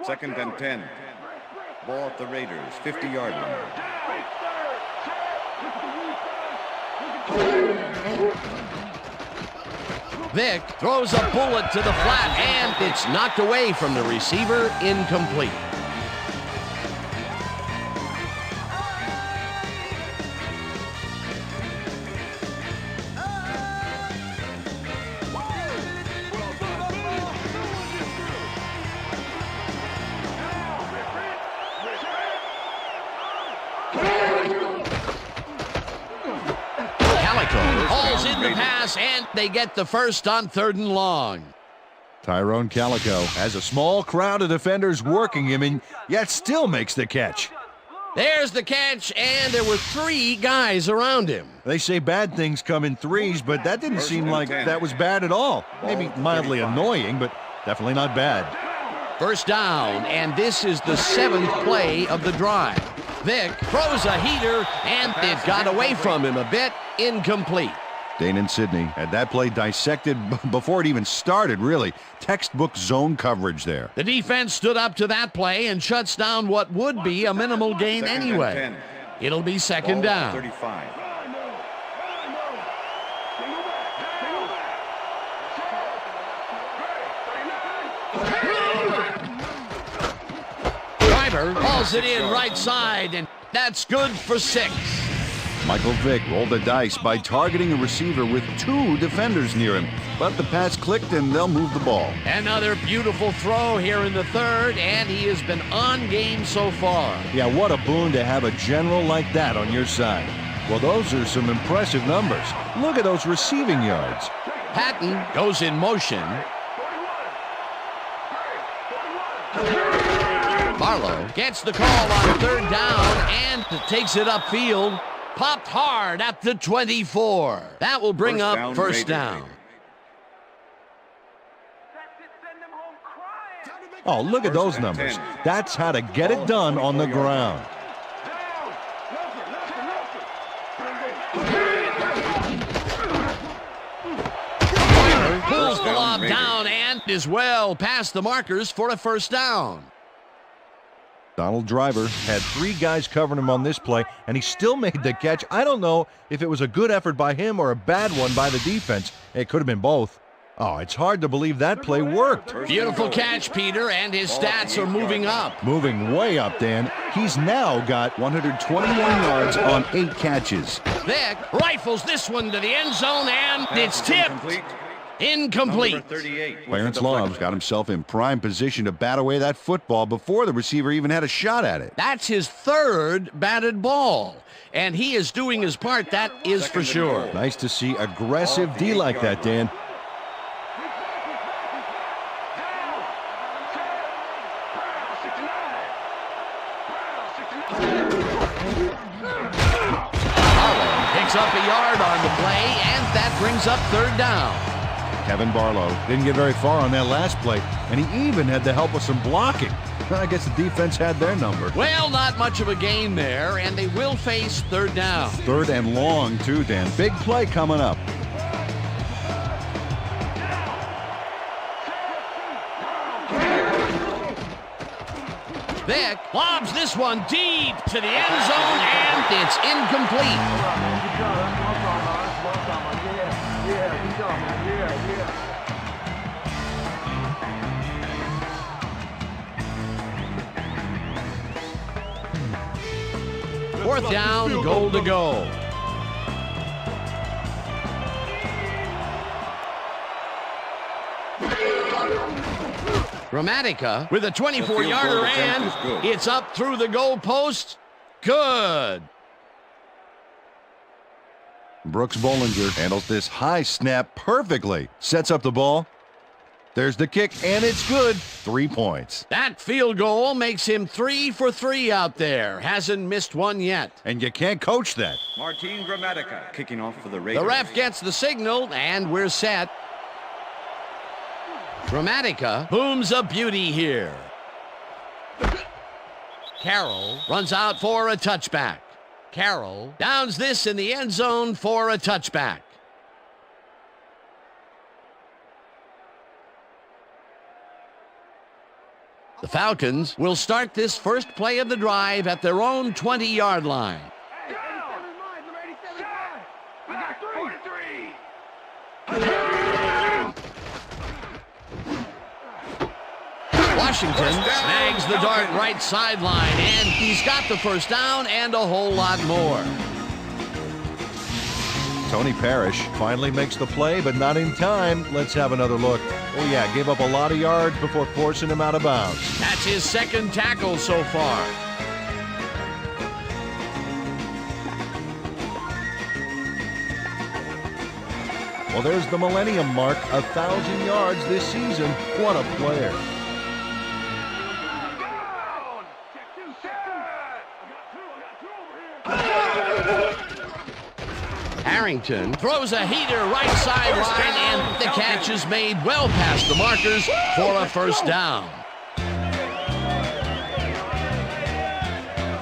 Second and 10. Ball at the Raiders' 50-yard line. Vick throws a bullet to the flat, and it's knocked away from the receiver, incomplete. Hauls in the pass, and they get the first on 3rd and long. Tyrone Calico has a small crowd of defenders working him, and yet still makes the catch. There's the catch, and there were 3 guys around him. They say bad things come in threes, but that didn't seem like that was bad at all. Maybe mildly annoying, but definitely not bad. First down, and this is the 7th play of the drive. Vick throws a heater, and it got away from him a bit, incomplete. Dane and Sidney had that play dissected before it even started, really. Textbook zone coverage there. The defense stood up to that play and shuts down what would be a minimal gain anyway. It'll be second down. 35. Driver hauls it in right side, and that's good for 6. Michael Vick rolled the dice by targeting a receiver with 2 defenders near him, but the pass clicked and they'll move the ball. Another beautiful throw here in the 3rd, and he has been on game so far. Yeah, what a boon to have a general like that on your side. Well, those are some impressive numbers. Look at those receiving yards. Patton goes in motion. Barlow gets the call on 3rd down and takes it upfield. Popped hard at the 24. That will bring up first down. Oh, look at those numbers. That's how to get it done on the ground. Pulls the lob down and is well past the markers for a first down. Donald Driver had 3 guys covering him on this play, and he still made the catch. I don't know if it was a good effort by him or a bad one by the defense. It could have been both. Oh, it's hard to believe that play worked. Beautiful catch, Peter, and his stats are moving up. Moving way up, Dan. He's now got 121 yards on 8 catches. Vick rifles this one to the end zone, and it's tipped. Incomplete. Clarence Love got himself in prime position to bat away that football before the receiver even had a shot at it. That's his 3rd batted ball, and he is doing his part, that is for sure. Nice to see aggressive D like that, Dan. Picks up a yard on the play, and that brings up 3rd down. Kevin Barlow didn't get very far on that last play, and he even had the help of some blocking. I guess the defense had their number. Well, not much of a gain there, and they will face 3rd down. 3rd and long, too, Dan. Big play coming up. Vick lobs this one deep to the end zone, and it's incomplete. Fourth down, goal to go. Gramatica with a 24-yarder, and it's up through the goalpost. Good. Brooks Bollinger handles this high snap perfectly. Sets up the ball. There's the kick, and it's good. 3 points. That field goal makes him 3 for 3 out there. Hasn't missed one yet. And you can't coach that. Martin Gramatica kicking off for the Raiders. The ref gets the signal, and we're set. Gramatica booms a beauty here. Carroll runs out for a touchback. Carroll downs this in the end zone for a touchback. The Falcons will start this first play of the drive at their own 20-yard line. Washington snags the dart right sideline, and he's got the first down and a whole lot more. Tony Parrish finally makes the play, but not in time. Let's have another look. Oh, yeah, gave up a lot of yards before forcing him out of bounds. That's his second tackle so far. Well, there's the millennium mark, 1,000 yards this season. What a player. Harrington throws a heater right sideline, and the catch is made well past the markers for a first down.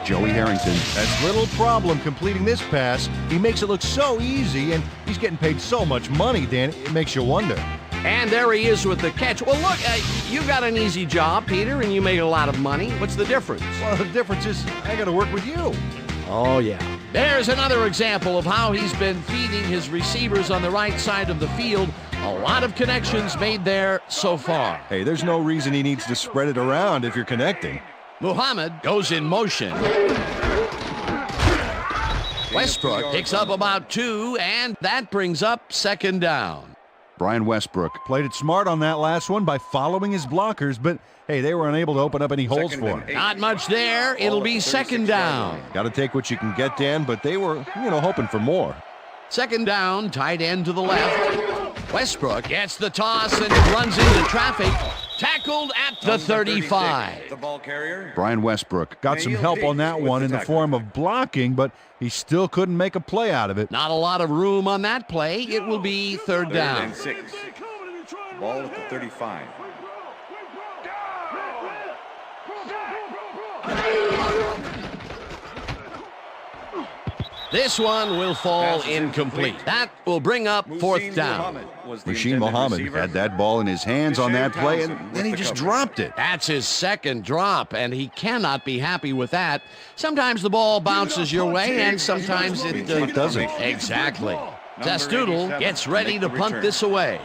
Joey Harrington has little problem completing this pass. He makes it look so easy, and he's getting paid so much money, Dan, it makes you wonder. And there he is with the catch. Well, look, you got an easy job, Peter, and you make a lot of money. What's the difference? Well, the difference is I got to work with you. Oh, yeah. There's another example of how he's been feeding his receivers on the right side of the field. A lot of connections made there so far. Hey, there's no reason he needs to spread it around if you're connecting. Muhammad goes in motion. Westbrook picks up about 2, and that brings up second down. Brian Westbrook played it smart on that last one by following his blockers, but hey, they were unable to open up any holes for him. Not much there. It'll be second down. Got to take what you can get, Dan, but they were, hoping for more. Second down, tight end to the left. Westbrook gets the toss and runs into traffic. Tackled at the 35. The ball carrier. Brian Westbrook got some help on that one in the form of blocking, but he still couldn't make a play out of it. Not a lot of room on that play. It will be third down. 6. Ball at the 35. This one will fall incomplete. That will bring up fourth down. Rasheed Muhammad had that ball in his hands on that play, and then he just dropped it. That's his second drop, and he cannot be happy with that. Sometimes the ball bounces your way, and sometimes it doesn't. Exactly. Zastoodle gets ready to punt this away.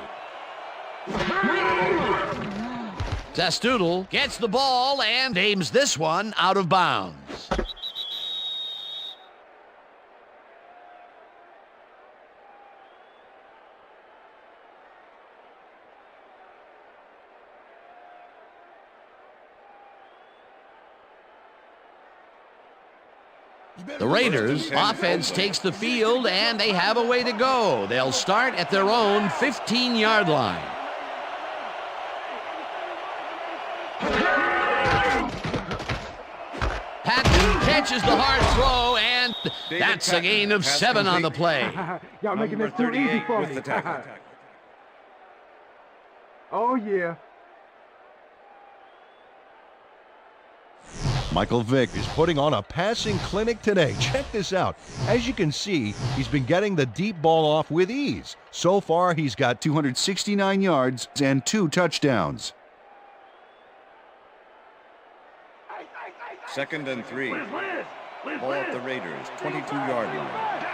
Zastoodle gets the ball and aims this one out of bounds. The Raiders' offense takes the field, and they have a way to go. They'll start at their own 15-yard line. Patton catches the hard throw, and that's a gain of 7 on the play. Y'all making this too easy for me. Oh, yeah. Michael Vick is putting on a passing clinic today. Check this out. As you can see, he's been getting the deep ball off with ease. So far, he's got 269 yards and 2 touchdowns. 2nd and 3. Ball at the Raiders, 22-yard line.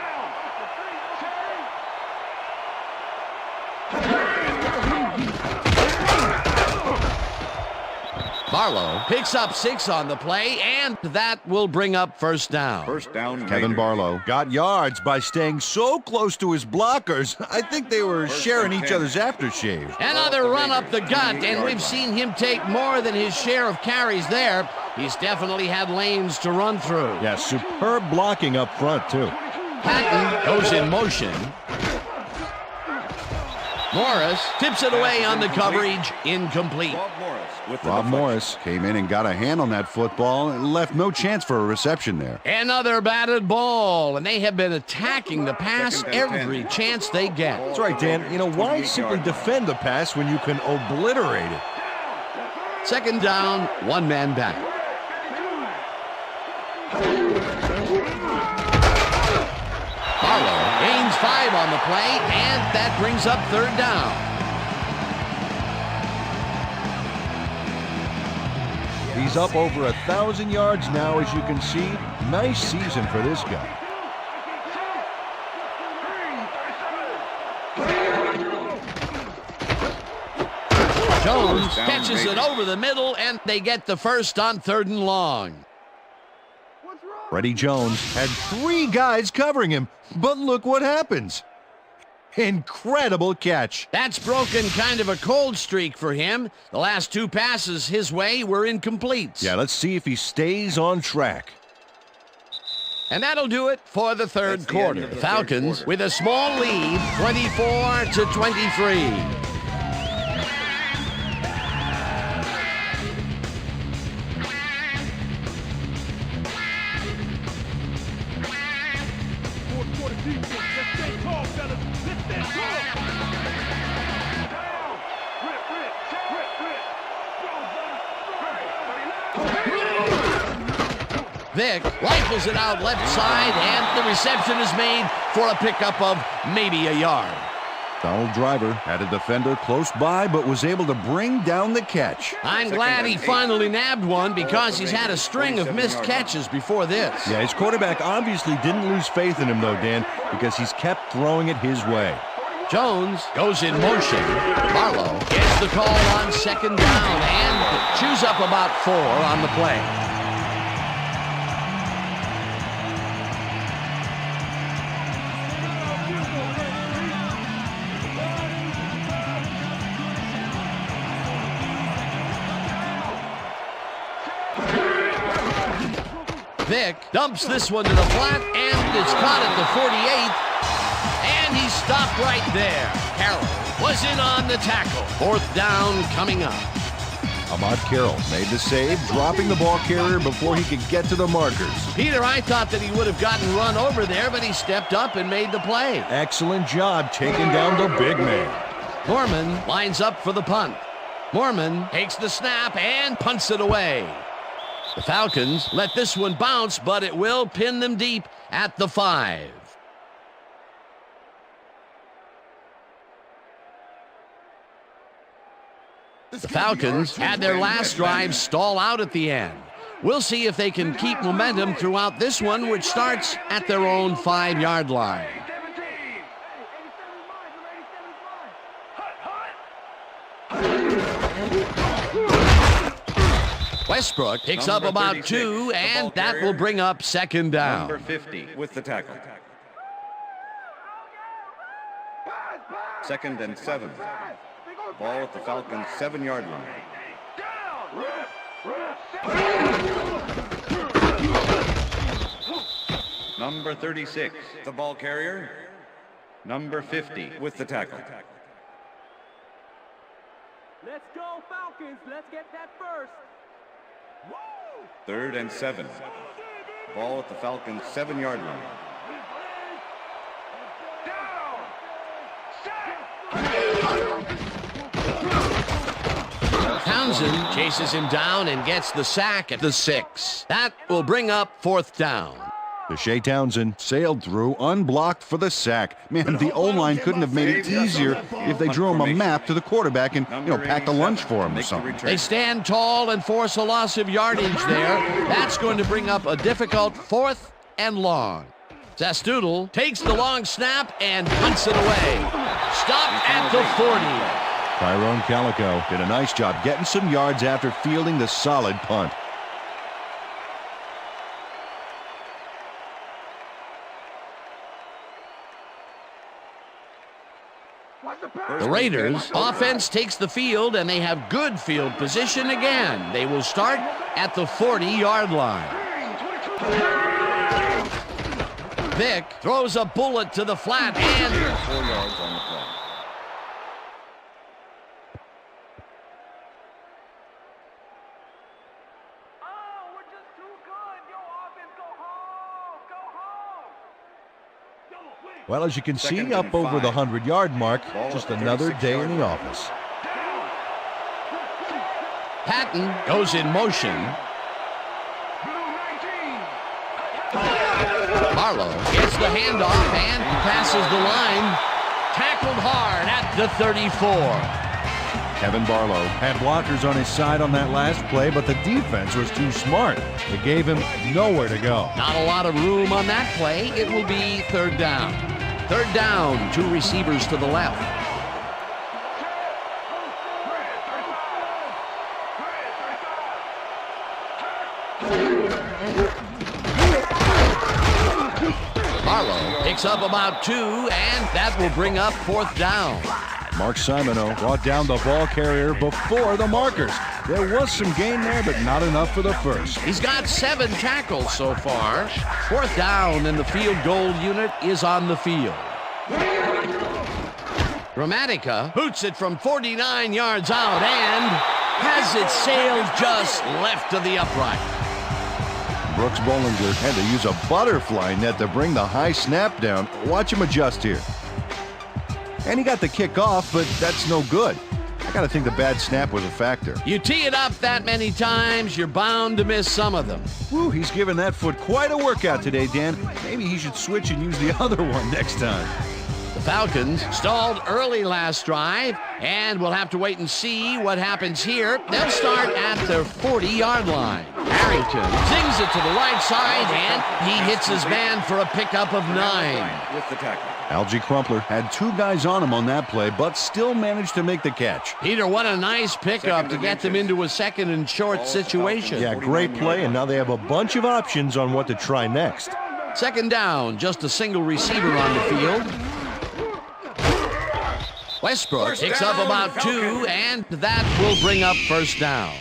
Barlow picks up 6 on the play, and that will bring up first down. First down, Kevin Barlow got yards by staying so close to his blockers. I think they were sharing each other's aftershave. Another run up the gut, and we've seen him take more than his share of carries there. He's definitely had lanes to run through. Yeah, superb blocking up front, too. Patton goes in motion. Morris tips it away on the coverage. Incomplete. Rob Morris came in and got a hand on that football and left no chance for a reception there. Another batted ball, and they have been attacking the pass every chance they get. That's right, Dan. You know, why simply defend the pass when you can obliterate it? Second down, one man back. Barlow gains 5 on the play, and that brings up third down. He's up over 1,000 yards now, as you can see. Nice season for this guy. Jones catches it over the middle, and they get the first on 3rd and long. Freddie Jones had 3 guys covering him, but look what happens. Incredible catch. That's broken kind of a cold streak for him. The last 2 passes his way were incomplete. Yeah, let's see if he stays on track. And that'll do it for the third quarter. The Falcons with a small lead, 24-23. Vick rifles it out left side, and the reception is made for a pickup of maybe a yard. Donald Driver had a defender close by, but was able to bring down the catch. I'm glad he finally nabbed one because he's had a string of missed catches before this. Yeah, his quarterback obviously didn't lose faith in him, though, Dan, because he's kept throwing it his way. Jones goes in motion. Barlow gets the call on 2nd down and chews up about 4 on the play. Vick dumps this one to the flat, and it's caught at the 48, and he's stopped right there. Carroll was in on the tackle. 4th down coming up. Ahmad Carroll made the save, dropping the ball carrier before he could get to the markers. Peter, I thought that he would have gotten run over there, but he stepped up and made the play. Excellent job taking down the big man. Mormon lines up for the punt. Mormon takes the snap and punts it away. The Falcons let this one bounce, but it will pin them deep at the 5. The Falcons had their last drive stall out at the end. We'll see if they can keep momentum throughout this one, which starts at their own 5-yard line. Westbrook picks up about 2, and that will bring up 2nd down. Number 50 with the tackle. 2nd and 7. Ball at the Falcons' 7-yard line. Number 36, the ball carrier. Number 50 with the tackle. Let's go, Falcons. Let's get that first. 3rd and 7. Ball at the Falcons' 7-yard line. Townsend chases him down and gets the sack at the 6. That will bring up 4th down. Deshae Townsend sailed through, unblocked for the sack. Man, the O-line couldn't have made it easier if they drew him a map to the quarterback and, packed a lunch for him or something. They stand tall and force a loss of yardage there. That's going to bring up a difficult 4th and long. Zastoodle takes the long snap and punts it away. Stopped at the 40. Tyrone Calico did a nice job getting some yards after fielding the solid punt. The Raiders' offense takes the field, and they have good field position again. They will start at the 40-yard line. Vick throws a bullet to the flat, and 4 yards on the play. Well, as you can see, up over the 100-yard mark, just another day in the office. Patton goes in motion. Barlow gets the handoff and passes the line. Tackled hard at the 34. Kevin Barlow had blockers on his side on that last play, but the defense was too smart. It gave him nowhere to go. Not a lot of room on that play. It will be third down. Third down, 2 receivers to the left. Barlow picks up about 2, and that will bring up fourth down. Mark Simoneau brought down the ball carrier before the markers. There was some gain there, but not enough for the first. He's got 7 tackles so far. Fourth down, and the field goal unit is on the field. Gramatica boots it from 49 yards out and has it sailed just left of the upright. Brooks Bollinger had to use a butterfly net to bring the high snap down. Watch him adjust here. And he got the kick off, but that's no good. I got to think the bad snap was a factor. You tee it up that many times, you're bound to miss some of them. Woo, he's given that foot quite a workout today, Dan. Maybe he should switch and use the other one next time. The Falcons stalled early last drive, and we'll have to wait and see what happens here. They'll start at their 40-yard line. Harrington zings it to the right side, and he hits his man for a pickup of 9. With the tackle. Algie Crumpler had 2 guys on him on that play, but still managed to make the catch. Peter, what a nice pickup to get them into a second and short situation. Yeah, great play, and now they have a bunch of options on what to try next. Second down, just a single receiver on the field. Westbrook picks up about 2, and that will bring up first down.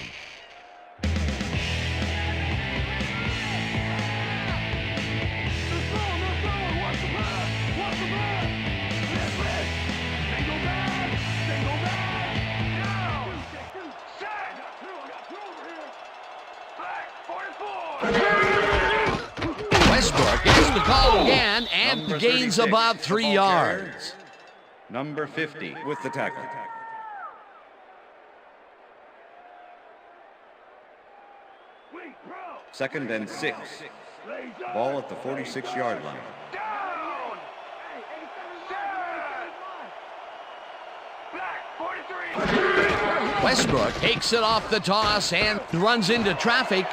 Westbrook gets the call again and gains about 3 yards. Number 50 with the tackle. Second and 6. Ball at the 46-yard line. Westbrook takes it off the toss and runs into traffic.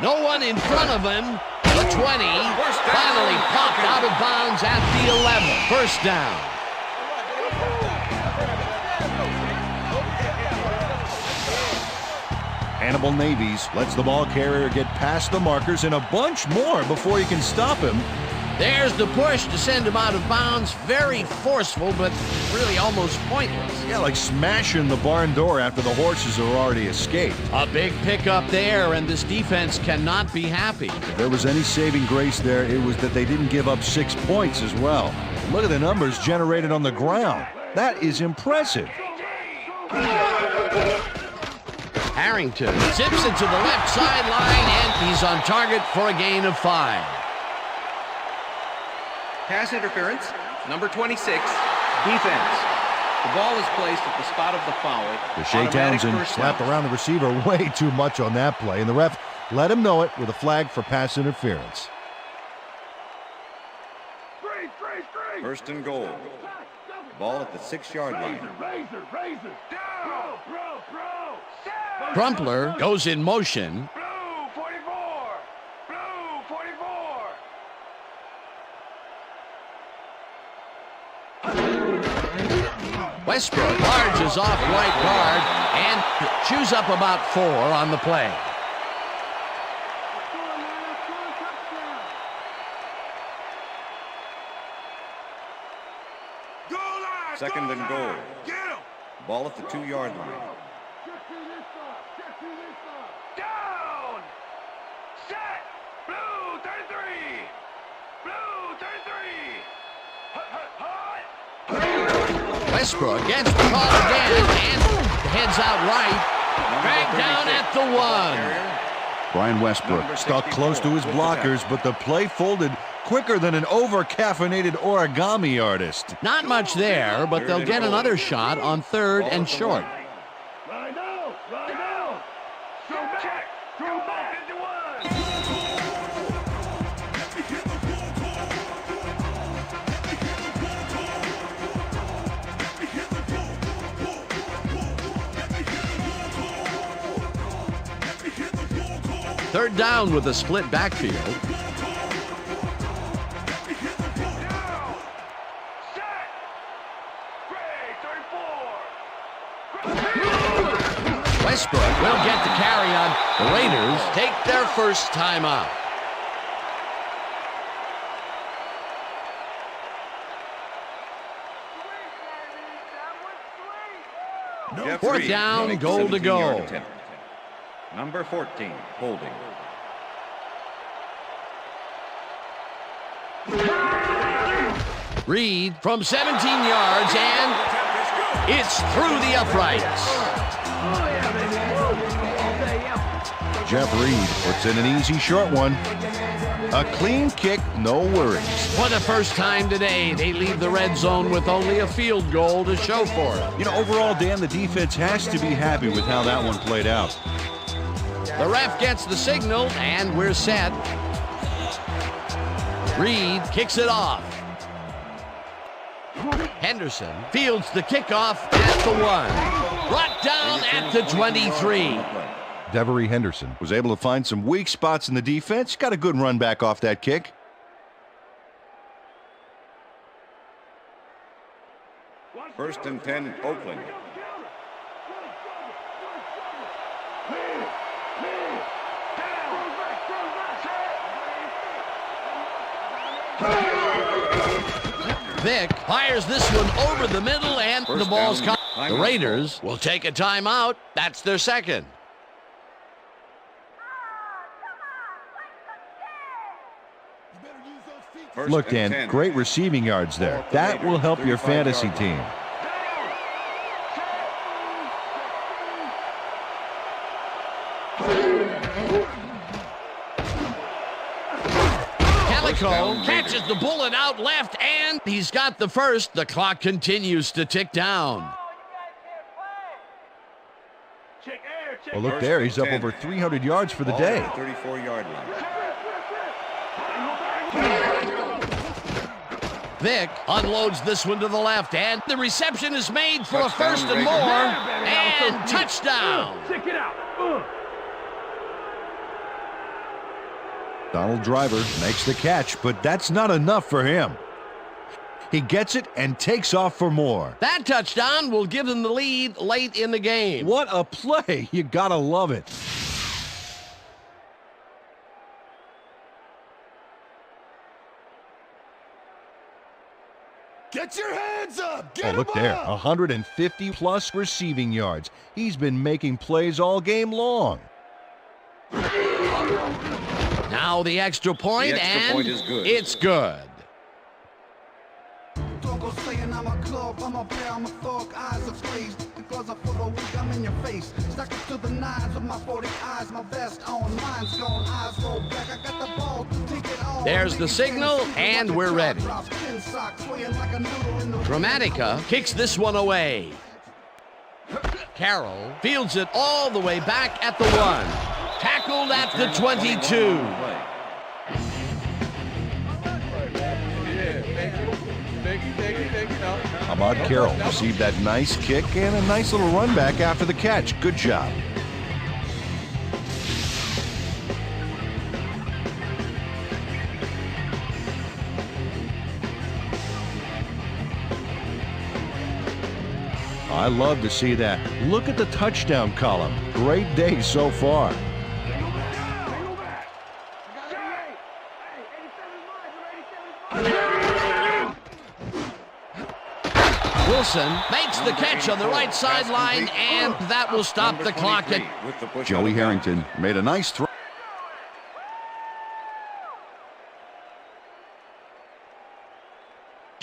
No one in front of him. The 20 finally popped out of bounds at the 11. First down. Hannibal Navies lets the ball carrier get past the markers and a bunch more before he can stop him. There's the push to send him out of bounds. Very forceful, but really almost pointless. Yeah, like smashing the barn door after the horses have already escaped. A big pickup there, and this defense cannot be happy. If there was any saving grace there, it was that they didn't give up 6 points as well. Look at the numbers generated on the ground. That is impressive. Harrington zips it to the left sideline, and he's on target for a gain of 5. Pass interference, number 26, defense. The ball is placed at the spot of the foul. Deshae Townsend slapped around the receiver way too much on that play, and the ref let him know it with a flag for pass interference. First and goal. Ball at the 6-yard line. Crumpler goes in motion. Westbrook larges off right guard and chews up about 4 on the play. Second and goal. Ball at the 2-yard line. Down! Set! Blue 33! Blue 33! Westbrook gets the call again and heads out right. Dragged down at the 1. Brian Westbrook stuck close to his blockers, but the play folded quicker than an over-caffeinated origami artist. Not much there, but they'll get another shot on third and short. Line out! Line out! Throw back! Throw back! Into one! Third down with a split backfield. Westbrook will get the carry on. The Raiders take their first timeout. Fourth down, goal to go. Number 14, holding. Reed from 17 yards, and it's through the uprights. Jeff Reed puts in an easy short one. A clean kick, no worries. For the first time today, they leave the red zone with only a field goal to show for it. You know, overall, Dan, the defense has to be happy with how that one played out. The ref gets the signal, and we're set. Reed kicks it off. Henderson fields the kickoff at the 1. Brought down at the 23. Devery Henderson was able to find some weak spots in the defense. Got a good run back off that kick. First and 10, Oakland. Vick fires this one over the middle, and the ball's caught. The Raiders will take a timeout. That's their second. Look, Dan, great receiving yards there. That will help your fantasy team. Calico catches the bullet out left, and he's got the first. The clock continues to tick down. Well, look there. He's up over 300 yards for the day. 34-yard line. Vick unloads this one to the left, and the reception is made for a first and more, and touchdown. Check it out. Donald Driver makes the catch, but that's not enough for him. He gets it and takes off for more. That touchdown will give them the lead late in the game. What a play. You gotta love it. Get your hands up! Oh, look there. 150-plus receiving yards. He's been making plays all game long. Now the extra point, and point is good. It's good. Don't go saying I'm a club, I'm a player, I'm a thug, eyes are glazed. The gloves are full of weak, I'm in your face. Stuck to the nines with my 40 eyes, my vest on, mine's gone, eyes roll back. I got the ball, take it all. There's the signal, and we're ready. Dramatica kicks this one away. Carroll fields it all the way back at the 1. Tackled at the 22. Ahmad Carroll received that nice kick and a nice little run back after the catch. Good job. I love to see that. Look at the touchdown column. Great day so far. Wilson makes the catch on the right sideline, and that will stop the clock. Joey Harrington made a nice throw.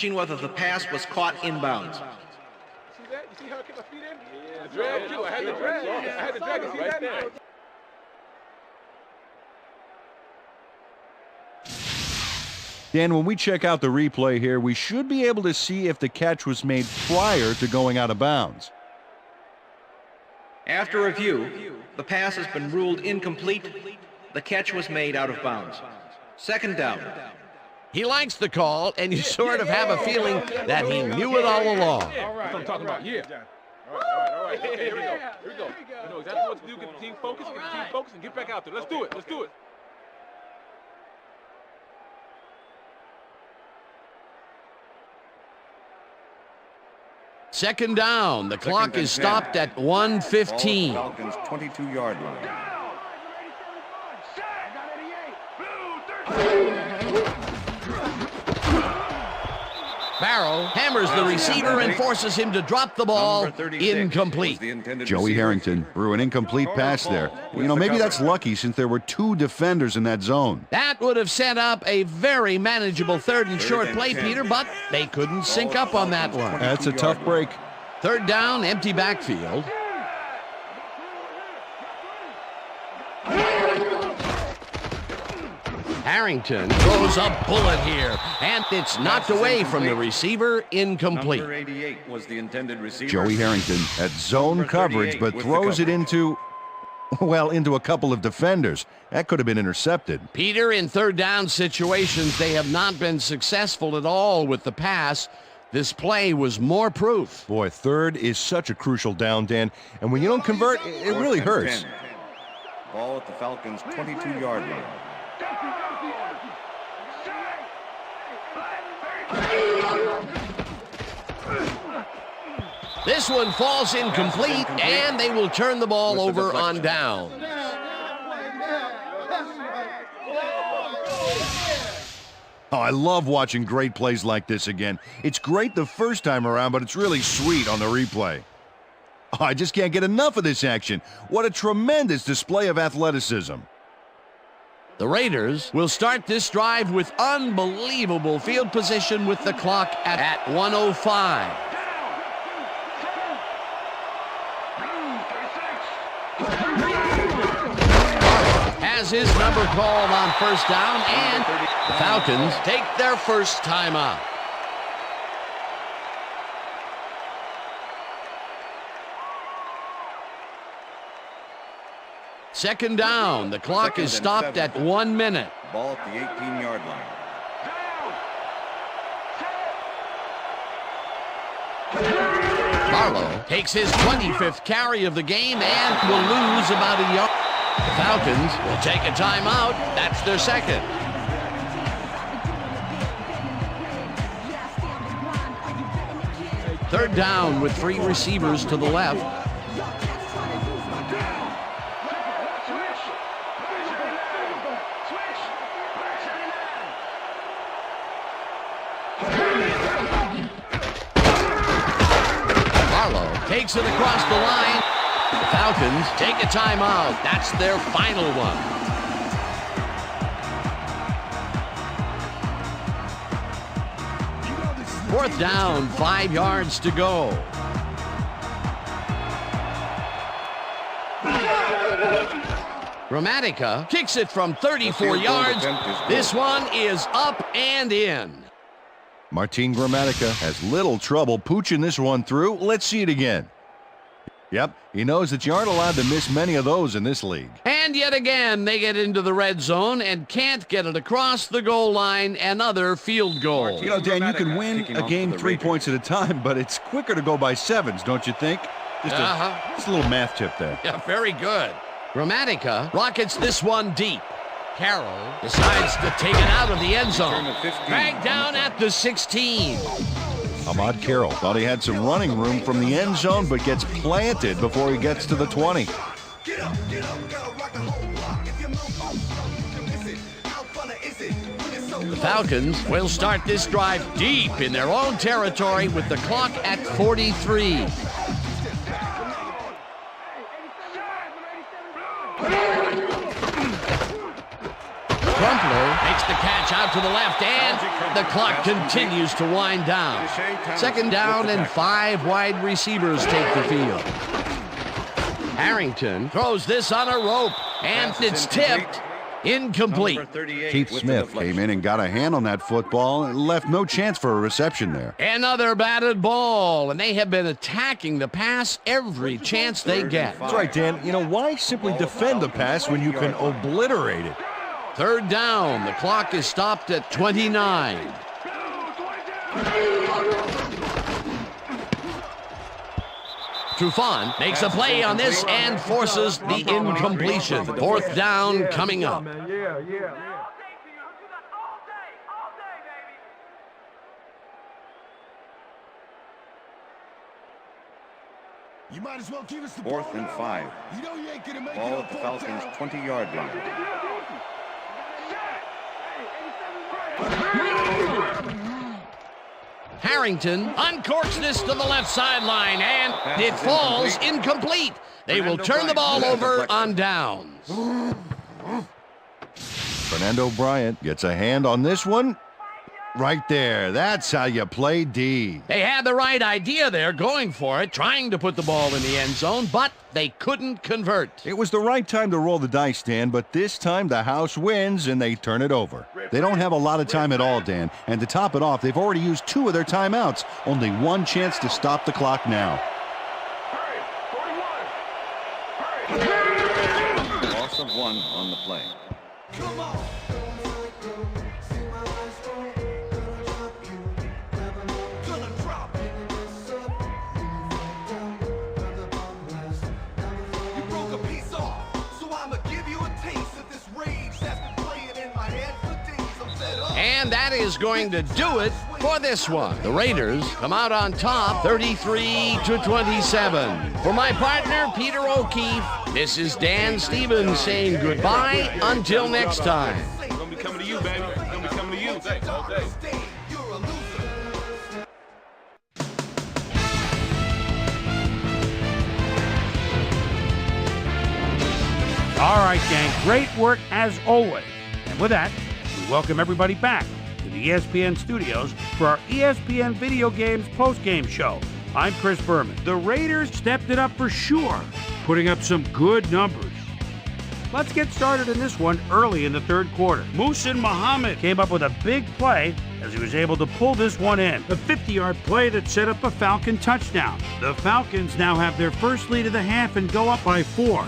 Whether the pass was caught inbounds. See that? You see how I kick my feet in? Yeah, the drag, too. I had the drag. I had the drag. You see that? Dan, when we check out the replay here, we should be able to see if the catch was made prior to going out of bounds. After review, the pass has been ruled incomplete. The catch was made out of bounds. Second down. He likes the call, and you sort of have a feeling that he knew it all along. That's what I'm talking about, yeah. All right. Okay, here we go. You know exactly what to do. Get the team focused, and get back out there. Let's do it. Second down. The clock is stopped at 1:15. Falcons 22-yard line. Barrow hammers the receiver and forces him to drop the ball. Incomplete. Joey Harrington threw an incomplete pass there. You know, maybe that's lucky since there were 2 defenders in that zone. That would have set up a very manageable third and short play, Peter, but they couldn't sync up on that one. That's a tough break. Third down, empty backfield. Harrington throws a bullet here, and it's knocked away from the receiver, incomplete. Number 88 was the intended receiver. Joey Harrington at zone coverage, but throws it into a couple of defenders. That could have been intercepted. Peter, in third down situations, they have not been successful at all with the pass. This play was more proof. Boy, third is such a crucial down, Dan, and when you don't convert, it really hurts. Ball at the Falcons' 22-yard line. This one falls incomplete, and they will turn the ball over on down. Oh, I love watching great plays like this again. It's great the first time around, but it's really sweet on the replay. Oh, I just can't get enough of this action. What a tremendous display of athleticism. The Raiders will start this drive with unbelievable field position with the clock at 1:05. Has his number called on first down, and the Falcons take their first timeout. Second down. The clock is stopped at 1 minute. Ball at the 18-yard line. Barlow takes his 25th carry of the game and will lose about a yard. The Falcons will take a timeout. That's their second. Third down with 3 receivers to the left. Takes it across the line. The Falcons take a timeout. That's their final one. Fourth down, 5 yards to go. Gramatica kicks it from 34 yards. This one is up and in. Martin Gramatica has little trouble pooching this one through. Let's see it again. Yep, he knows that you aren't allowed to miss many of those in this league. And yet again, they get into the red zone and can't get it across the goal line. Another field goal. You know, Dan, you can win a game 3 points at a time, but it's quicker to go by 7s, don't you think? Just a little math tip there. Yeah, very good. Gramatica rockets this one deep. Carroll decides to take it out of the end zone. Dragged down at the 16. Ahmad Carroll thought he had some running room from the end zone, but gets planted before he gets to the 20. The Falcons will start this drive deep in their own territory with the clock at 43. Crumpler makes the catch out to the left, and the clock continues to wind down. Second down and 5 wide receivers take the field. Harrington throws this on a rope, and it's tipped. Incomplete. Number 38 Keith with Smith the came in and got a hand on that football and left no chance for a reception there. Another batted ball, and they have been attacking the pass every chance they get. That's right, Dan. You know, why simply defend the pass when you can obliterate it? Third down. The clock is stopped at 29. Trufant makes a play on this and forces the incompletion. Fourth down coming up. You might as well give us the 4th and 5. You know you ain't gonna make Ball it at the on Falcons' 4th 20-yard line. Harrington uncorks this to the left sideline, and it falls incomplete. They will turn the ball over on downs. Fernando Bryant gets a hand on this one. Right there. That's how you play D. They had the right idea there, going for it, trying to put the ball in the end zone, but they couldn't convert. It was the right time to roll the dice, Dan, but this time the house wins and they turn it over. They don't have a lot of time at all, Dan, and to top it off, they've already used 2 of their timeouts. Only one chance to stop the clock now. Loss of 1 on the play. Come on. And that is going to do it for this one. The Raiders come out on top, 33-27. For my partner, Peter O'Keefe, this is Dan Stevens saying goodbye until next time. It's gonna be coming to you, baby. It's gonna be coming to you. All day. All right, gang, great work as always. And with that, we welcome everybody back to the ESPN studios for our ESPN Video Games postgame show. I'm Chris Berman. The Raiders stepped it up for sure, putting up some good numbers. Let's get started in this one early in the third quarter. Muhsin Muhammad came up with a big play as he was able to pull this one in. A 50-yard play that set up a Falcon touchdown. The Falcons now have their first lead of the half and go up by 4.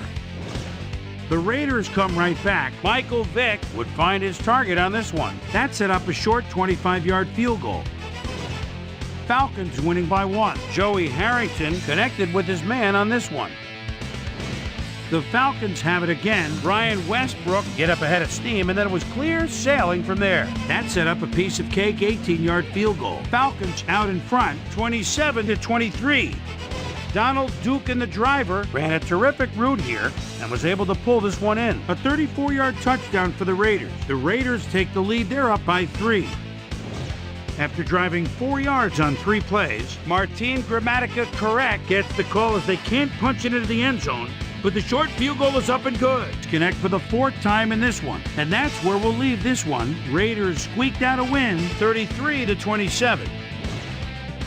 The Raiders come right back. Michael Vick would find his target on this one. That set up a short 25-yard field goal. Falcons winning by 1. Joey Harrington connected with his man on this one. The Falcons have it again. Brian Westbrook get up ahead of steam, and then it was clear sailing from there. That set up a piece of cake 18-yard field goal. Falcons out in front, 27-23. Donald Duke and the driver ran a terrific route here and was able to pull this one in. A 34-yard touchdown for the Raiders. The Raiders take the lead. They're up by 3. After driving 4 yards on 3 plays, Martin Gramatica Correct gets the call as they can't punch it into the end zone, but the short field goal is up and good. To connect for the 4th time in this one, and that's where we'll leave this one. Raiders squeaked out a win, 33-27.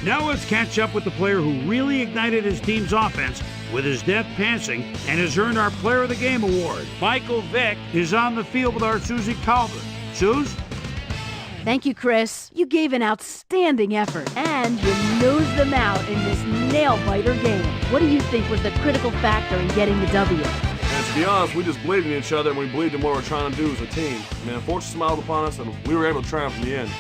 Now let's catch up with the player who really ignited his team's offense with his deft passing and has earned our Player of the Game award. Michael Vick is on the field with our Susie Calvert. Suze? Thank you, Chris. You gave an outstanding effort, and you nosed them out in this nail-biter game. What do you think was the critical factor in getting the W? And to be honest, we just believed in each other, and we believed in what we're trying to do as a team. Man, fortune smiled upon us, and we were able to triumph in the end.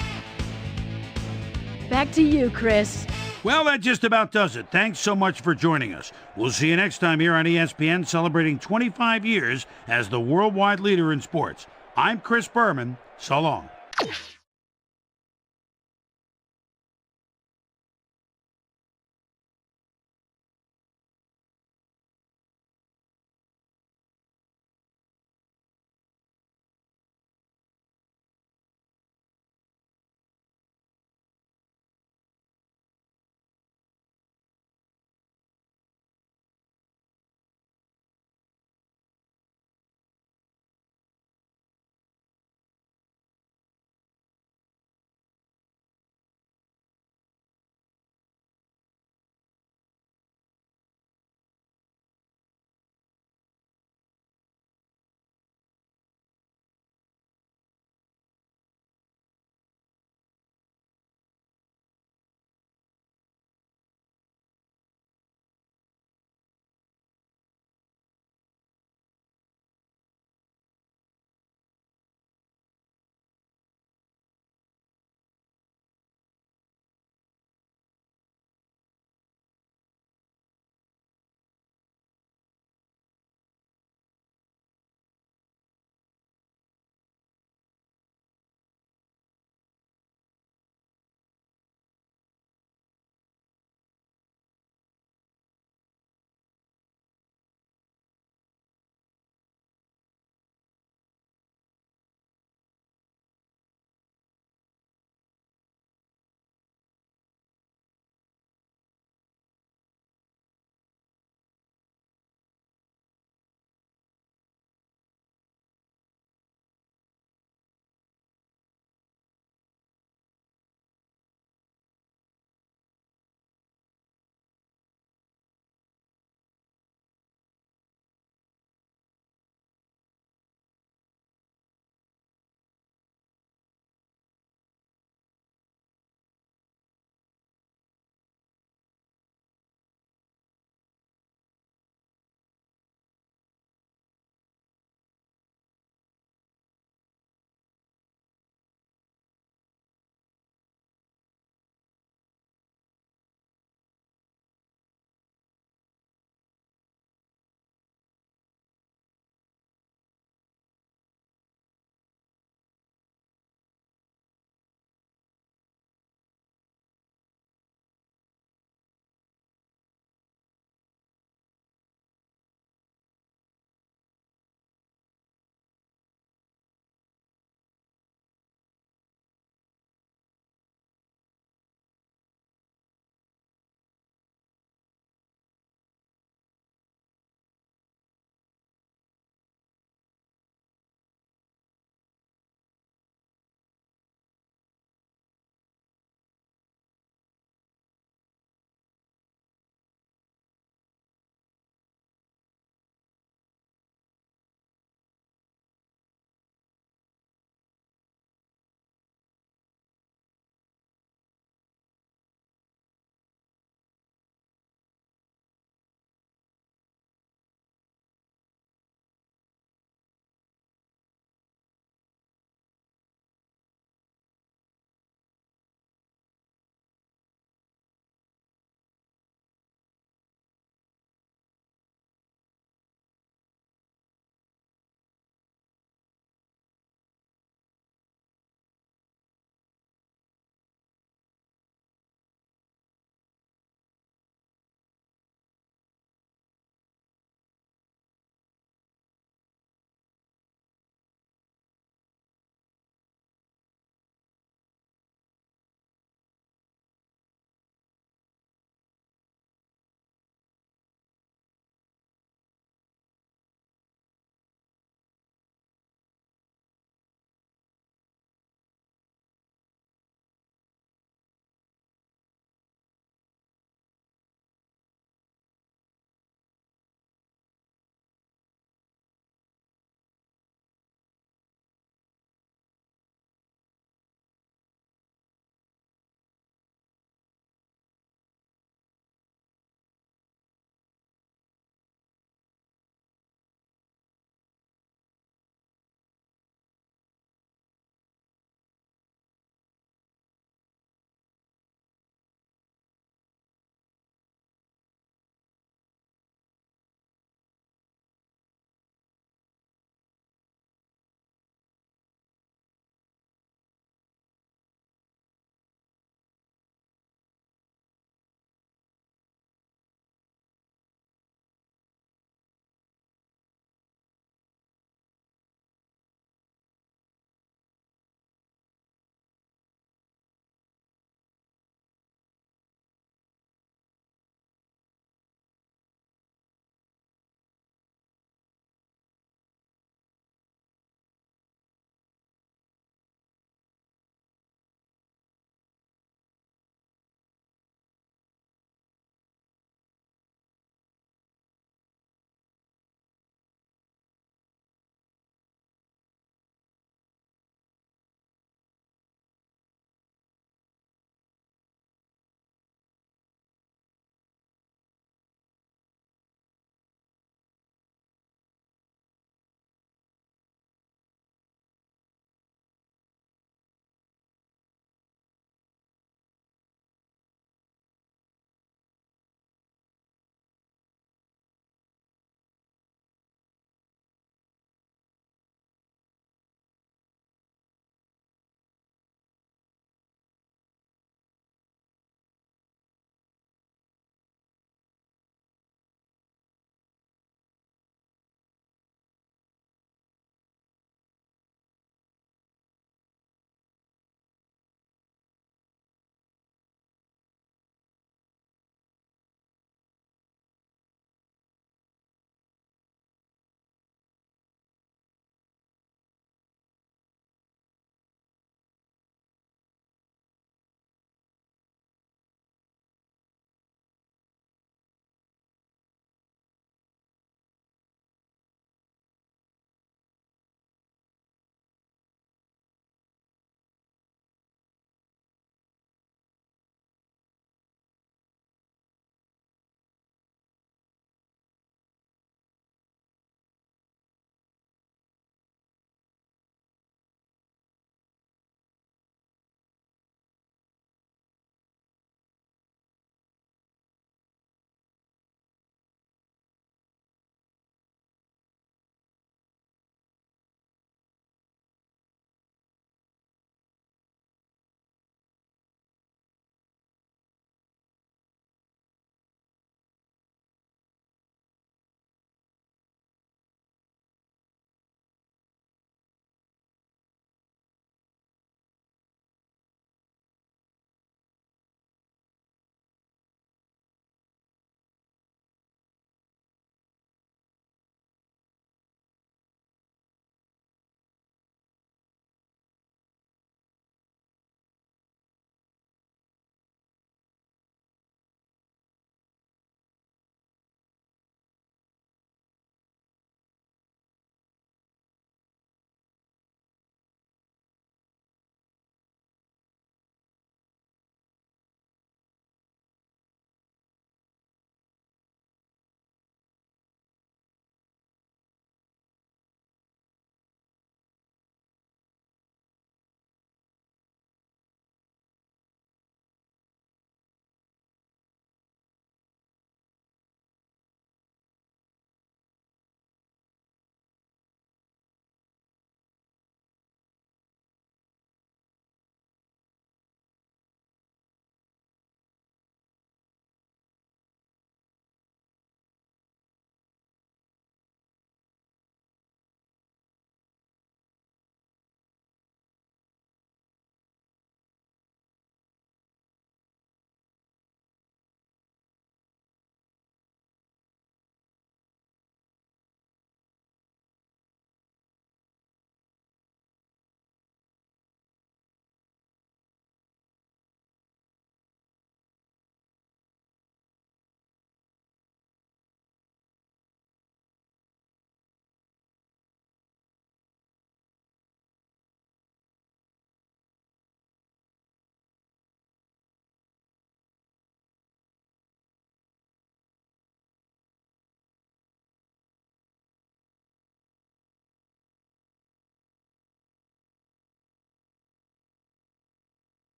Back to you, Chris. Well, that just about does it. Thanks so much for joining us. We'll see you next time here on ESPN, celebrating 25 years as the worldwide leader in sports. I'm Chris Berman. So long.